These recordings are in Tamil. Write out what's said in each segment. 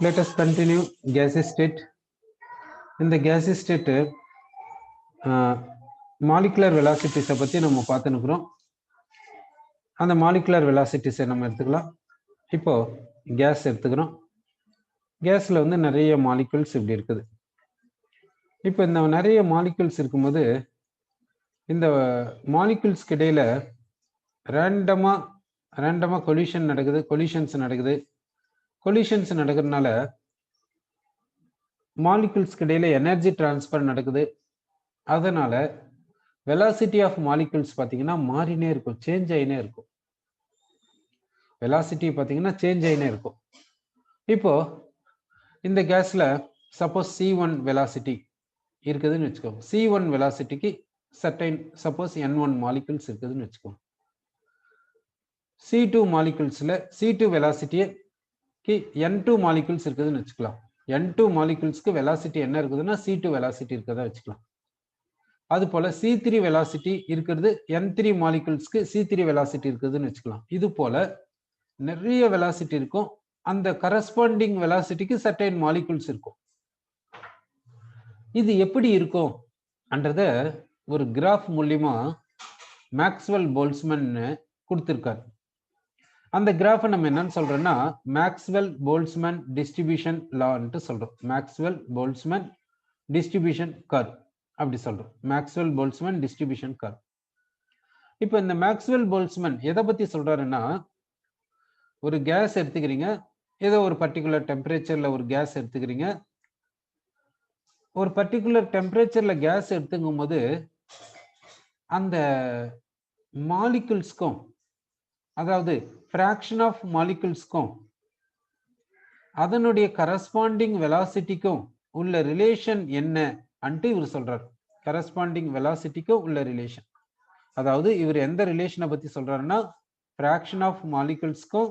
Let us continue gaseous state. In the gaseous state, molecular velocities பத்தி நம்ம பார்த்துனுக்குறோம். அந்த molecular velocities நம்ம எடுத்துக்கலாம். இப்போ கேஸ் எடுத்துக்கிறோம். கேஸ்ல வந்து நிறைய மாலிகுல்ஸ் இப்படி இருக்குது. இப்போ இந்த நிறைய மாலிகுல்ஸ் இருக்கும்போது இந்த மாலிகுல்ஸ்க்கு இடையில ரேண்டமா கொலிஷன்ஸ் நடக்குது. கொலிஷன்ஸ் நடக்கிறதுனால மாலிகுல்ஸ்க்கு இடையில எனர்ஜி டிரான்ஸ்ஃபர் நடக்குது. அதனால வெலாசிட்டி ஆஃப் மாலிகுல்ஸ் பார்த்தீங்கன்னா மாறினே இருக்கும், சேஞ்ச் ஆகினே இருக்கும். வெலாசிட்டி பார்த்தீங்கன்னா சேஞ்ச் ஆகினே இருக்கும். இப்போ இந்த கேஸ்ல சப்போஸ் C1 வெலாசிட்டி இருக்குதுன்னு வச்சுக்கோங்க. C1 வெலாசிட்டிக்கு certain suppose N1 molecules இருக்குதுன்னு வச்சுக்கோங்க. C2 மாலிகுல்ஸ்ல C2 வெலாசிட்டிக்கு N2 மாலிகுல்ஸ் இருக்குதுன்னு வச்சுக்கலாம். N2 மாலிகுல்ஸ்க்கு வெலாசிட்டி என்ன இருக்குதுன்னா C2 வெலாசிட்டி இருக்கிறதா வச்சுக்கலாம். அது போல C3 வெலாசிட்டி இருக்கிறது N3 மாலிகுல்ஸ்க்கு C3 வெலாசிட்டி இருக்குதுன்னு வச்சுக்கலாம். இது போல நிறைய வெலாசிட்டி இருக்கும். அந்த கரஸ்பாண்டிங் வெலாசிட்டிக்கு சர்டைன் மாலிகுல்ஸ் இருக்கும். இது எப்படி இருக்கும் என்றத ஒரு கிராஃப் மூலியமா மேக்ஸ்வெல் போல்ட்ஸ்மேன் கொடுத்திருக்காரு. அந்த கிராஃபை நம்ம என்னன்னு சொல்றோம்னா மேக்ஸ்வெல் போல்ட்ஸ்மேன் டிஸ்ட்ரிபியூஷன் லான்னு சொல்றோம். மேக்ஸ்வெல் போல்ட்ஸ்மேன் டிஸ்ட்ரிபியூஷன் கர்வ் அப்படி சொல்றோம். Maxwell Boltzmann distribution curve. இப்போ இந்த மேக்ஸ்வெல் போல்ட்ஸ்மேன் எதை பத்தி சொல்றாருன்னா, ஒரு கேஸ் எடுத்துக்கிறீங்க, ஏதோ ஒரு பர்டிகுலர் டெம்பரேச்சர்ல ஒரு கேஸ் எடுத்துக்கிறீங்க. ஒரு பர்டிகுலர் டெம்பரேச்சர்ல கேஸ் எடுத்துக்கும் போது அந்த மாலிகுல்ஸ்க்கும், அதாவது ஃபிராக்ஷன் ஆஃப் மாலிகுல்ஸ்க்கும் அதனுடைய கரஸ்பாண்டிங் வெலாசிட்டிக்கும் உள்ள ரிலேஷன் என்ன அன்ட்டு இவர் சொல்றாரு. கரஸ்பாண்டிங் வெலாசிட்டிக்கும் உள்ள ரிலேஷன், அதாவது இவர் எந்த ரிலேஷனை பத்தி சொல்றாருன்னா ஃபிராக்ஷன் ஆஃப் மாலிகுல்ஸ்க்கும்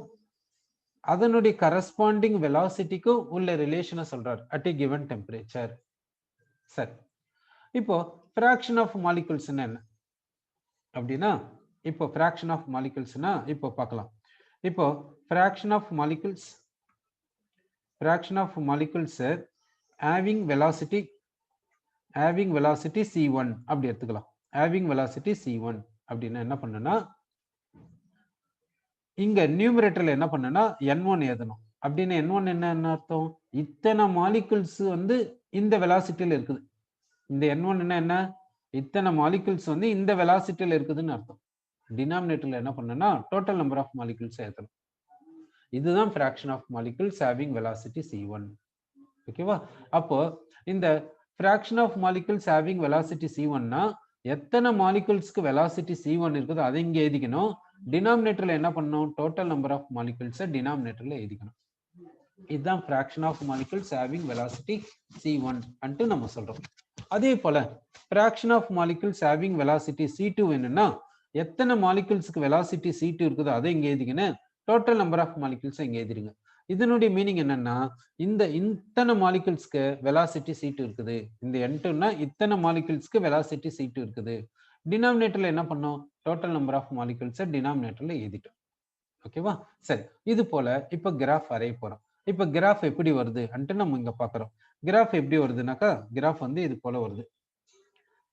அதனுடைய கரஸ்பாண்டிங் வெலாசிட்டிக்கும் உள்ள ரிலேஷனை சொல்றாரு அட் எ கிவன் டெம்பரேச்சர். சரி, இப்போ ஃபிராக்ஷன் ஆஃப் மாலிகுல்ஸ்னா என்ன அப்படின்னா, இப்போ ஃபிராக்ஷன் ஆஃப் மாலிகுல்ஸ்னா இப்போ பார்க்கலாம். இப்போ fraction of molecules having velocity C1 அப்படி எடுத்துக்கலாம். having velocity C1 அப்படின்னா என்ன பண்ணனா, இங்க நியூமரேட்டர்ல என்ன பண்ணனா N1 எழுதணும். அப்படின்னா N1 என்ன அர்த்தம், இத்தனை மாலிகுல்ஸ் வந்து இந்த வெலாசிட்டியில இருக்குது. இந்த N1 என்ன, இத்தனை மாலிகுல்ஸ் வந்து இந்த வெலாசிட்டியில இருக்குதுன்னு அர்த்தம். டினாமினேட்டர்ல என்ன பண்ணனா டோட்டல் நம்பர் ஆஃப் மாலிகுல்ஸ் எழுதணும். இதுதான் fraction of molecules having velocity C1. ஓகேவா? அப்போ இந்த fraction of molecules having velocity C1னா எத்தனை மாலிகுல்ஸ்க்கு வெலாசிட்டி C1 இருக்குதோ அதை இங்க எழுதிக்கணும். டினாமினேட்டர்ல என்ன பண்ணணும், டோட்டல் நம்பர் ஆஃப் மாலிகுல்ஸ் டினாமினேட்டர்ல எழுதிக்கணும். இதுதான் fraction of molecules having velocity C1 அன்ட்டு நம்ம சொல்றோம். அதே போல fraction of molecules having velocity C2 என்னன்னா எத்தனை மாலிகுல்ஸ்க்கு வெலாசிட்டி C2 இருக்குதோ அதை இங்க எழுதிக்கணும். டோட்டல் நம்பர் ஆஃப் மாலிகுல்ஸ் இங்க எழுதிருங்க. இதனுடைய மீனிங் என்னன்னா, இந்த இத்தனை மாலிகுல்ஸ்க்கு வெலாசிட்டி C2 இருக்குது. இந்த N2னா இத்தனை மாலிகுல்ஸ்க்கு வெலாசிட்டி C2 இருக்குது. டினாமினேட்டர்ல என்ன பண்ணோம், டோட்டல் நம்பர் ஆஃப் மாலிகுல்ஸ் டினாமினேட்டர்ல எழுதிட்டோம். ஓகேவா? சரி, இது போல இப்ப கிராஃப் வரைய போறோம். இப்ப கிராஃப் எப்படி வருது அன்ட்டு நம்ம இங்க பாக்குறோம். கிராஃப் எப்படி வருதுனாக்கா, கிராஃப் வந்து இது போல வருது.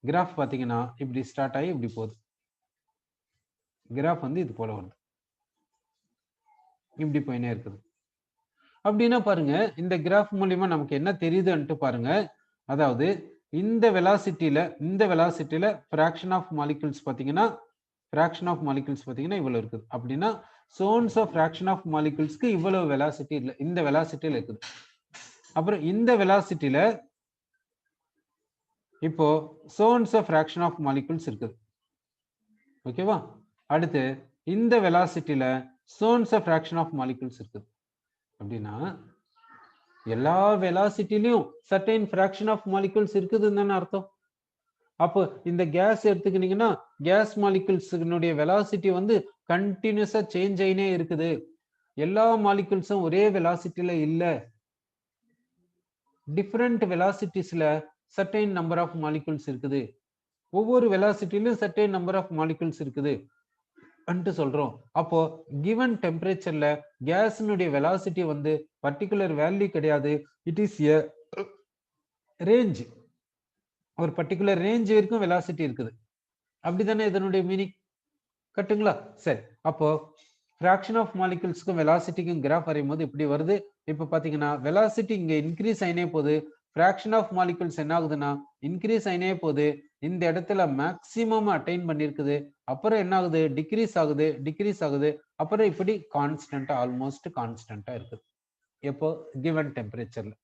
கிராஃப் பாத்தீங்கன்னா இப்படி ஸ்டார்ட் ஆகி இப்படி போகுது. கிராஃப் வந்து இது போல வருது, இப்படி போயினே இருக்குது. அப்படின்னா பாருங்க, இந்த கிராஃப் மூலியமா நமக்கு என்ன தெரியுதுன்ட்டு பாருங்க. அதாவது இந்த வெலாசிட்டியில ஃபிராக்ஷன் ஆஃப் மாலிகுல்ஸ் பாத்தீங்கன்னா இவ்வளவு இருக்குது. அப்படின்னா சோன்ஸ் ஆஃப் ஃபிராக்ஷன் ஆஃப் மாலிகுல்ஸ்க்கு இவ்வளவு வெலாசிட்டி இல்ல, இந்த வெலாசிட்டியில இருக்குது. அப்புறம் இந்த வெலாசிட்டியில இப்போ சோன்ஸ் ஆஃப் ஃபிராக்ஷன் ஆஃப் மாலிகுல்ஸ் இருக்குது. ஓகேவா? அடுத்து இந்த வெலாசிட்டியில சோன்ஸ் ஆஃப் ஃபிராக்ஷன் ஆஃப் மாலிகுல்ஸ் இருக்குது. அப்படின்னா எல்லா வெலாசிட்டிலையும் சர்டைன் ஃபிராக்ஷன் ஆஃப் மாலிகுல்ஸ் இருக்குதுன்னு அர்த்தம். அப்போ இந்த கேஸ் எடுத்துக்கிட்டீங்கன்னா கேஸ் மாலிகுல்ஸ்னுடைய வெலாசிட்டி வந்து கண்டினியூஸா சேஞ்ச் ஆயினே இருக்குது. எல்லா மாலிகுல்ஸும் ஒரே வெலாசிட்டியில இல்ல, டிஃபரெண்ட் வெலாசிட்டிஸ்ல சர்டைன் நம்பர் ஆஃப் மாலிகுல்ஸ் இருக்குது. ஒவ்வொரு வெலாசிட்டியிலும் சர்டைன் நம்பர் ஆஃப் மாலிகுல்ஸ் இருக்குது. அன்ட்டு சொல்றோம். அப்போ கிவன் டெம்பரேச்சர்ல கேஸ்னுடைய வெலாசிட்டி வந்து பர்டிகுலர் வேல்யூ கிடையாது. It is a range. ஒரு பர்டிகுலர் ரேஞ்ச் வரைக்கும் வெலாசிட்டி இருக்குது. அப்படிதானே இதனுடைய மீனிங்? கரெக்ட்டுங்களா? சரி. அப்போ ஃபிராக்ஷன் ஆஃப் மாலிக்யூல்ஸ்க்கும் வெலாசிட்டிக்கும் கிராஃப் வரையும்போது இப்படி வருது. இப்ப பாத்தீங்கன்னா வெலாசிட்டி இங்க இன்க்ரீஸ் ஆயினே போகுது. ஃபிராக்ஷன் ஆஃப் மாலிக்யூல்ஸ் என்ன ஆகுதுன்னா இன்க்ரீஸ் ஆயினே போகுது. இந்த இடத்துல மேக்ஸிமம் அட்டைன் பண்ணிருக்குது. அப்புறம் என்ன ஆகுது? டிக்ரீஸ் ஆகுது, டிக்ரீஸ் ஆகுது. அப்புறம் இப்படி கான்ஸ்டன்டா ஆல்மோஸ்ட் கான்ஸ்டன்டா இருக்குது. எப்போ கிவன் டெம்பரேச்சர்ல.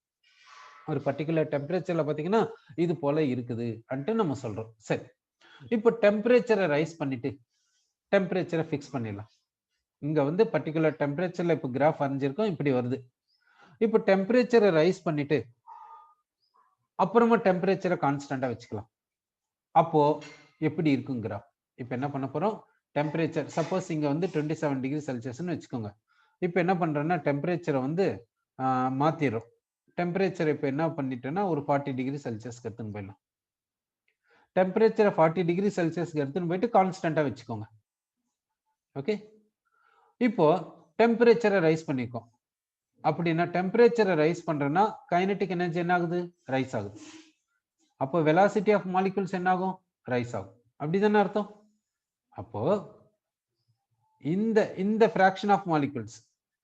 ஒரு பர்டிகுலர் டெம்பரேச்சர்ல பாத்தீங்கன்னா இது போல இருக்குது அன்ட்டு நம்ம சொல்றோம். சரி. இப்போ டெம்பரேச்சரை ரைஸ் பண்ணிட்டு டெம்பரேச்சரை ஃபிக்ஸ் பண்ணிடலாம். இங்க வந்து பர்டிகுலர் டெம்பரேச்சர்ல இப்போ கிராஃப் வரைஞ்சிருக்கோம். இப்படி வருது. இப்போ டெம்பரேச்சரை ரைஸ் பண்ணிட்டு அப்புறமா டெம்பரேச்சரை கான்ஸ்டன்டா வச்சுக்கலாம். அப்போ எப்படி இருக்கும் கிராஃப்? இப்போ என்ன பண்ண போறோம்? டெம்பரேச்சர் சப்போஸ் இங்க வந்து 27 டிகிரி செல்சியஸ்னு வச்சுக்கோங்க. இப்போ என்ன பண்றேன்னா டெம்பரேச்சரை வந்து மாத்திடுறோம். டெம்பரேச்சர் இப்போ என்ன பண்ணிட்டேன்னா ஒரு 40 டிகிரி செல்சியஸ்க்கு எடுத்துன்னு போயிடலாம். டெம்பரேச்சரை 40 டிகிரி செல்சியஸ்க்கு எடுத்துன்னு போயிட்டு கான்ஸ்டன்டா வச்சுக்கோங்க. ஓகே. இப்போ டெம்பரேச்சரை ரைஸ் பண்ணிக்கோம். அப்படின்னா டெம்பரேச்சரை ரைஸ் பண்றேன்னா கைனடிக் எனர்ஜி என்ன ஆகுது? ரைஸ் ஆகுது. அப்போ வெலாசிட்டி ஆஃப் மாலிகூல்ஸ் என்ன ஆகும்? ரைஸ் ஆகும். அப்படிதானே அர்த்தம்? அப்போ இந்த இந்த ஃபிராக்ஷன் ஆஃப் மாலிகூல்ஸ்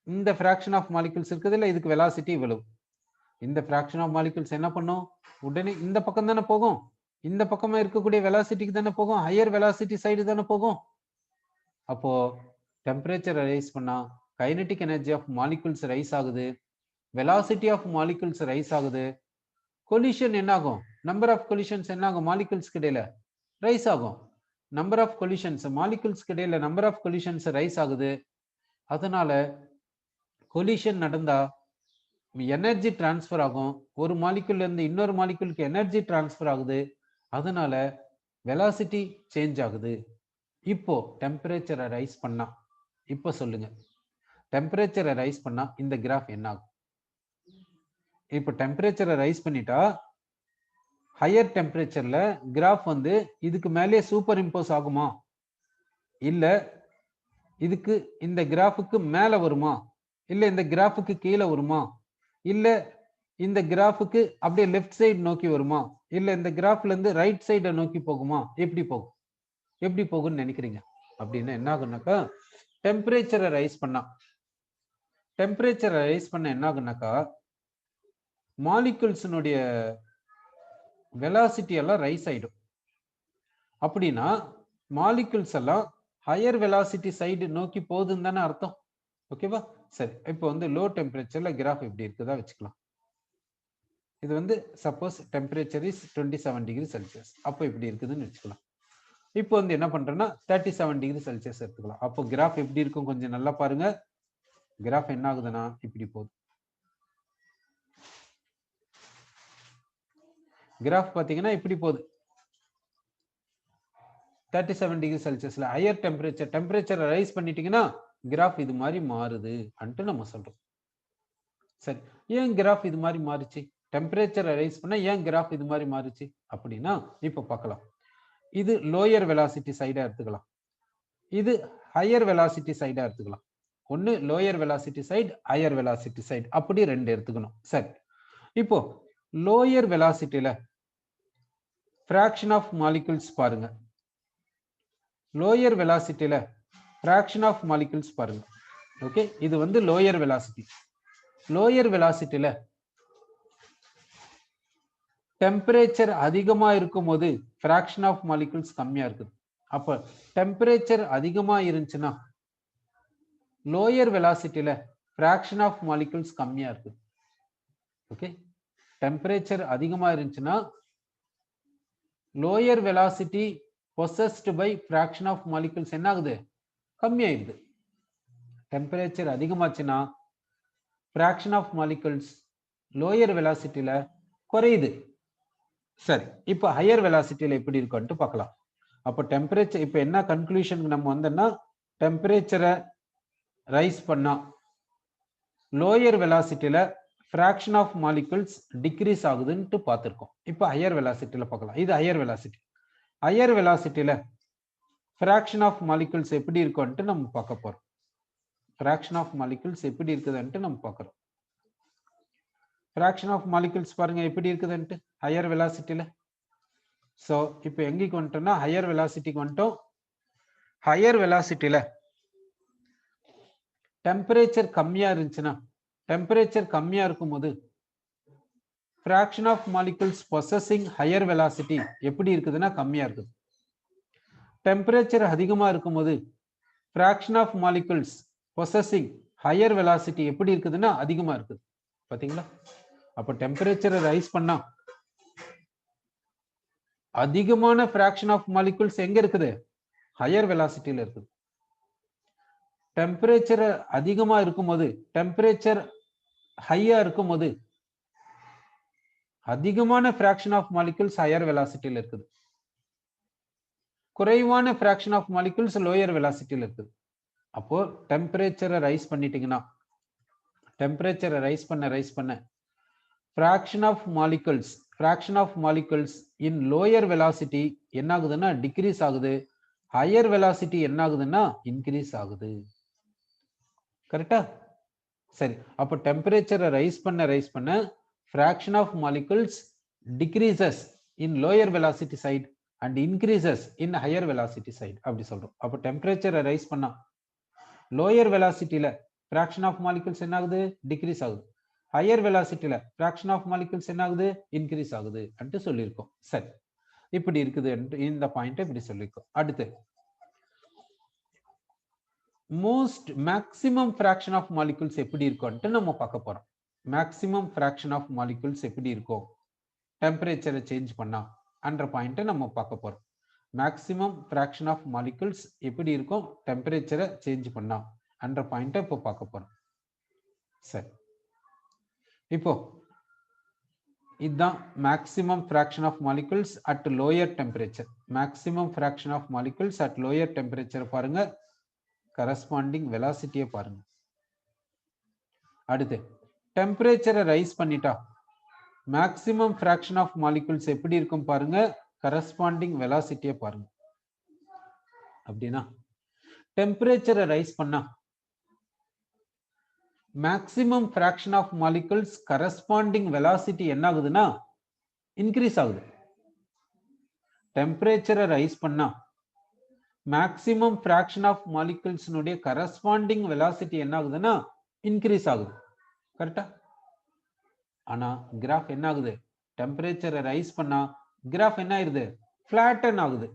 இந்த ஃபிராக்ஷன் ஆஃப் மாலிகூல்ஸ் இருக்குதுல்ல, இதுக்கு வெலாசிட்டி இவ்வளவு. இந்த ஃபிராக்ஷன் ஆஃப் மாலிகூல்ஸ் என்ன பண்ணும்? உடனே இந்த பக்கம் தானே போகும். இந்த பக்கமா இருக்கக்கூடிய வெலாசிட்டிக்கு தானே போகும். ஹையர் வெலாசிட்டி சைடு தானே போகும். அப்போ டெம்பரேச்சர் ரைஸ் பண்ணா kinetic energy of molecules rise ஆகுது. வெலாசிட்டி ஆஃப் மாலிகூல்ஸ் ரைஸ் ஆகுது. கொலிஷன் என்ன ஆகும்? நம்பர் ஆஃப் கொலிஷன்ஸ் என்ன ஆகும்? மாலிகூல்ஸ்க்கு இடையில ரைஸ் ஆகும். நம்பர் ஆஃப் கொலிஷன்ஸ் மாலிகூல்ஸ்க்கு இடையில நம்பர் ஆஃப் கொலிஷன்ஸ் ரைஸ் ஆகுது. அதனால கொலிஷன் நடந்தா எனர்ஜி டிரான்ஸ்ஃபர் ஆகும். ஒரு மாலிகூல்ல இருந்து இன்னொரு மாலிகூலுக்கு எனர்ஜி டிரான்ஸ்ஃபர் ஆகுது. அதனால வெலாசிட்டி சேஞ்ச் ஆகுது. இப்போ டெம்பரேச்சரை ரைஸ் பண்ணா இப்போ சொல்லுங்க, டெம்பரேச்சரை ரைஸ் பண்ணா இந்த கிராஃப் என்ன ஆகும்? இப்போ டெம்பரேச்சரை ரைஸ் பண்ணிட்டா ஹையர் டெம்பரேச்சர்ல கிராஃப் வந்து இதுக்கு மேலே சூப்பர் இம்போஸ் ஆகுமா? இல்ல இதுக்கு இந்த கிராஃபுக்கு மேல வருமா? இல்ல இந்த கிராஃபுக்கு கீழே வருமா? இல்ல இந்த கிராஃபுக்கு அப்படியே லெஃப்ட் சைடு நோக்கி வருமா? இல்ல இந்த கிராஃப்ல இருந்து ரைட் சைட நோக்கி போகுமா? எப்படி போகும்? எப்படி போகும்னு நினைக்கிறீங்க? அப்படின்னா என்ன ஆகுனாக்கா டெம்பரேச்சரை ரைஸ் பண்ணா என்ன ஆகுனாக்கா மாலிகூல்ஸ்னுடைய வெலாசிட்டி எல்லாம் ரைஸ் ஆயிடும். அப்படின்னா மாலிகூல்ஸ் எல்லாம் ஹையர் வெலாசிட்டி சைடு நோக்கி போகுதுன்னு தானே அர்த்தம். ஓகேவா? சரி. இப்போ வந்து லோ டெம்பரேச்சர்ல கிராஃப் எப்படி இருக்குதா வச்சுக்கலாம். இது வந்து suppose temperature is 27 degree Celsius. அப்போ இப்படி இருக்குதுன்னு வச்சுக்கலாம். இப்போ வந்து என்ன பண்றேன்னா 37 டிகிரி செல்சியஸ் எடுத்துக்கலாம். அப்போ கிராஃப் எப்படி இருக்கும் கொஞ்சம் நல்லா பாருங்க. கிராஃப் என்ன ஆகுதுன்னா இப்படி போகுது. கிராஃப் பாத்தீங்கன்னா இப்படி போகுது. 37 டிகிரி செல்சியஸ்ல ஹையர் டெம்பரேச்சரை ரைஸ் பண்ணிட்டீங்கன்னா கிராஃப் இது மாதிரி மாறுது அன்ட்டு நம்ம சொல்றோம். சரி. ஏன் கிராஃப் இது மாதிரி மாறுச்சு? டெம்பரேச்சரை ரைஸ் பண்ணா ஏன் கிராஃப் இது மாதிரி மாறுச்சு அப்படின்னா இப்போ பார்க்கலாம். இது லோயர் வெலாசிட்டி சைடா எடுத்துக்கலாம். இது ஹையர் வெலாசிட்டி சைடா எடுத்துக்கலாம். ஒன்னு lower velocity side, higher velocity side, அப்படி ரெண்டு எடுத்துக்கணும். சரி. இப்போ லோயர் வெலாசிட்டியில ஃபிராக்ஷன் ஆஃப் மாலிகூல்ஸ் பாருங்க. லோயர் வெலாசிட்டியில ஃபிராக்ஷன் ஆஃப் மாலிகூல்ஸ் பாருங்க. ஓகே, இது வந்து லோயர் வெலாசிட்டி. லோயர் வெலாசிட்டியில டெம்பரேச்சர் அதிகமா இருக்கும் போது ஃபிராக்ஷன் ஆஃப் மாலிகூல்ஸ் கம்மியா இருக்குது. அப்ப டெம்பரேச்சர் அதிகமா இருந்துச்சுன்னா லோயர் வெலாசிட்டியில ஃபிராக்ஷன் ஆஃப் மாலிகூல்ஸ் கம்மியா இருக்குது. ஓகே, டெம்பரேச்சர் அதிகமா இருந்துச்சுன்னா lower velocity possessed by fraction of molecules என்ன ஆகுது? கம்மியாயிடுது. டெம்பரேச்சர் அதிகமாச்சுன்னா fraction of molecules லோயர் வெலாசிட்டியில குறையுது. சரி, இப்போ ஹையர் வெலாசிட்டியில எப்படி இருக்குன்னு பார்க்கலாம். அப்போ டெம்பரேச்சர் இப்போ என்ன கன்க்ளூஷனுக்கு நம்ம வந்தோம்னா டெம்பரேச்சரை ரைஸ் பண்ணா லோயர் வெலாசிட்டியில fraction of molecules டிக்ரீஸ் ஆகுதுன்னு பார்த்திருக்கோம். இப்போ ஹையர் வெலாசிட்டியில பார்க்கலாம். இது ஹையர் வெலாசிட்டி. ஹையர் வெலாசிட்டியில fraction of molecules எப்படி இருக்கும்னு நம்ம பார்க்க போறோம். fraction of molecules எப்படி இருக்குதுன்னு நம்ம பார்க்கறோம். fraction of molecules பாருங்க எப்படி இருக்குதுன்னு higher velocity ல. so இப்போ எங்கக்கு வந்துட்டோம்னா higher velocity க்கு வந்துட்டோம். higher velocity ல temperature கம்மியா இருந்துச்சுனா temperature கம்மியா இருக்கும்போது fraction of molecules possessing higher velocity எப்படி இருக்குதுன்னா கம்மியா இருக்குது. temperature அதிகமா இருக்கும்போது fraction of molecules possessing higher velocity எப்படி இருக்குதுன்னா அதிகமா இருக்குது. பாத்தீங்களா? அப்ப temperature ரைஸ் பண்ணா அதிகமான fraction of molecules எங்க இருக்குது? higher velocity ல இருக்குது. temperature அதிகமா இருக்கும்போது temperature higher இருக்கும்போது அதிகமான fraction of molecules higher velocity ல இருக்குது. குறைவான fraction of molecules lower velocity ல இருக்குது. அப்போ temperature ரைஸ் பண்ணிட்டீங்கன்னா temperature ரைஸ் பண்ண fraction of molecules in lower velocity என்ன ஆகுதுன்னா decrease ஆகுது. higher velocity என்ன ஆகுதுன்னா increase ஆகுது. கரெக்ட்டா? சரி. அப்போ temperature ரைஸ் பண்ண fraction of molecules decreases in lower velocity side and increases in higher velocity side அப்படி சொல்றோம். அப்போ temperature ரைஸ் பண்ணா lower velocity ல fraction of molecules என்ன ஆகுது? decrease ஆகுது. higher velocity ல fraction of molecules என்ன ஆகுது? increase ஆகுது என்று சொல்லியிருக்கோம். சரி. இப்படி இருக்குது இந்த பாயிண்ட் இப்படி சொல்லியிருக்கோம். அடுத்து maximum fraction of molecules எப்படி இருக்கும்னு நம்ம பார்க்க போறோம். maximum fraction of molecules எப்படி இருக்கும் temperature சேஞ்ச் பண்ணா என்ற பாயிண்ட் நம்ம பார்க்க போறோம். maximum fraction of molecules எப்படி இருக்கும் temperature சேஞ்ச் பண்ணா என்ற பாயிண்ட் இப்போ பார்க்க போறோம். சரி. இப்போ இதுதான் maximum fraction of molecules at lower temperature. maximum fraction of molecules at lower temperature பாருங்க, corresponding velocity பாருங்க. அடுத்து temperature ரைஸ் பண்ணிட்டா maximum fraction of molecules எப்படி இருக்கும் பாருங்க, corresponding velocity பாருங்க. அப்படினா temperature ரைஸ் பண்ணா maximum fraction of molecules corresponding velocity என்ன ஆகுதுன்னா increase ஆகுது. temperature ரைஸ் பண்ணா maximum fraction of molecules னுடைய corresponding velocity என்ன ஆகுதுன்னா increase ஆகுது. கரெக்ட்டா? ஆனா கிராஃப் என்ன ஆகுது? temperature ரைஸ் பண்ணா கிராஃப் என்ன ஆயிருது? flatten ஆகுது.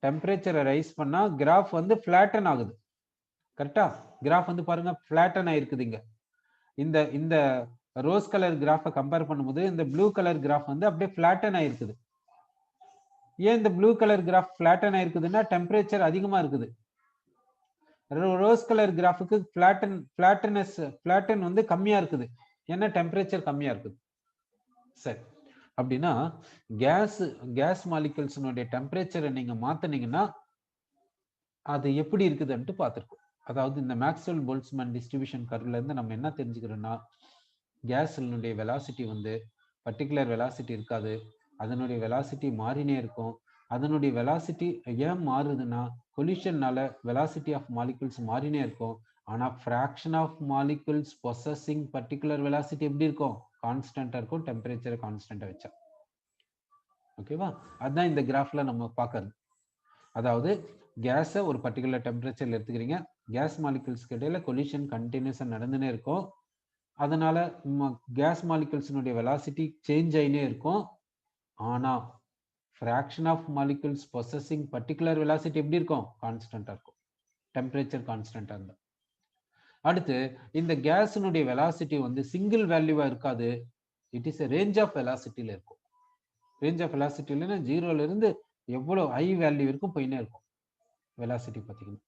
temperature ரைஸ் பண்ணா கிராஃப் வந்து flatten ஆகுது. கரெக்ட்டா? கிராஃப் வந்து பாருங்க flatten ஆயிருக்குது. இங்க இந்த ரோஸ் கலர் கிராஃபை கம்பேர் பண்ணும்போது இந்த ப்ளூ கலர் கிராஃப் வந்து அப்படியே flatten ஆயிருக்குது. ஏன் இந்த ப்ளூ கலர் கிராஃப் flatten ஆயிருக்குதுன்னா டெம்பரேச்சர் அதிகமா இருக்குது. ரோஸ் கலர் கிராஃபுக்கு flatten வந்து கம்மியா இருக்குது. ஏன்னா டெம்பரேச்சர் கம்மியா இருக்குது. சரி. அப்படின்னா கேஸ் மாலிகுல்ஸ்னுடைய டெம்பரேச்சரை நீங்க மாத்தினீங்கன்னா அது எப்படி இருக்குதுன்ட்டு பார்த்திருக்கோம். அதாவது இந்த மேக்ஸ்வெல் போல்ட்ஸ்மேன் டிஸ்ட்ரிபியூஷன் கர்வ்ல இருந்து நம்ம என்ன தெரிஞ்சுக்கிறோம்னா கேஸ்னுடைய வெலாசிட்டி வந்து பர்டிகுலர் வெலாசிட்டி இருக்காது. அதனுடைய வெலாசிட்டி மாறினே இருக்கும். அதனுடைய வெலாசிட்டி ஏன் மாறுதுன்னா கொலிஷன்னால வெலாசிட்டி ஆஃப் மாலிகுல்ஸ் மாறினே இருக்கும். ஆனா fraction of molecules possessing particular velocity எப்படி இருக்கும்? கான்ஸ்டன்டா இருக்கும். டெம்பரேச்சரை கான்ஸ்டன்டா வச்சா. ஓகேவா? அதான் இந்த கிராஃப்ல நம்ம பார்க்கறது. அதாவது கேஸை ஒரு பர்டிகுலர் டெம்பரேச்சர்ல எடுத்துக்கிறீங்க. கேஸ் மாலிகுல்ஸ்க்கு இடையில கொலிஷன் கண்டினியூஸா நடந்துனே இருக்கும். அதனால கேஸ் மாலிகுல்ஸ்னுடைய வெலாசிட்டி சேஞ்ச் ஆயினே இருக்கும். ஆனா fraction of molecules possessing particular velocity எப்படி இருக்கும்? கான்ஸ்டன்டா இருக்கும். டெம்பரேச்சர் கான்ஸ்டன்டா இருந்தா. அடுத்து இந்த கேஸ்னுடைய வெலாசிட்டி வந்து சிங்கிள் வேல்யூவா இருக்காது. It is a range of velocityல இருக்கும். ரேஞ்ச் ஆஃப் வெலாசிட்டில 0ல இருந்து எவ்வளவு ஹை வேல்யூ இருக்கும் போயினே இருக்கும். வெலாசிட்டி பாத்தீங்கன்னா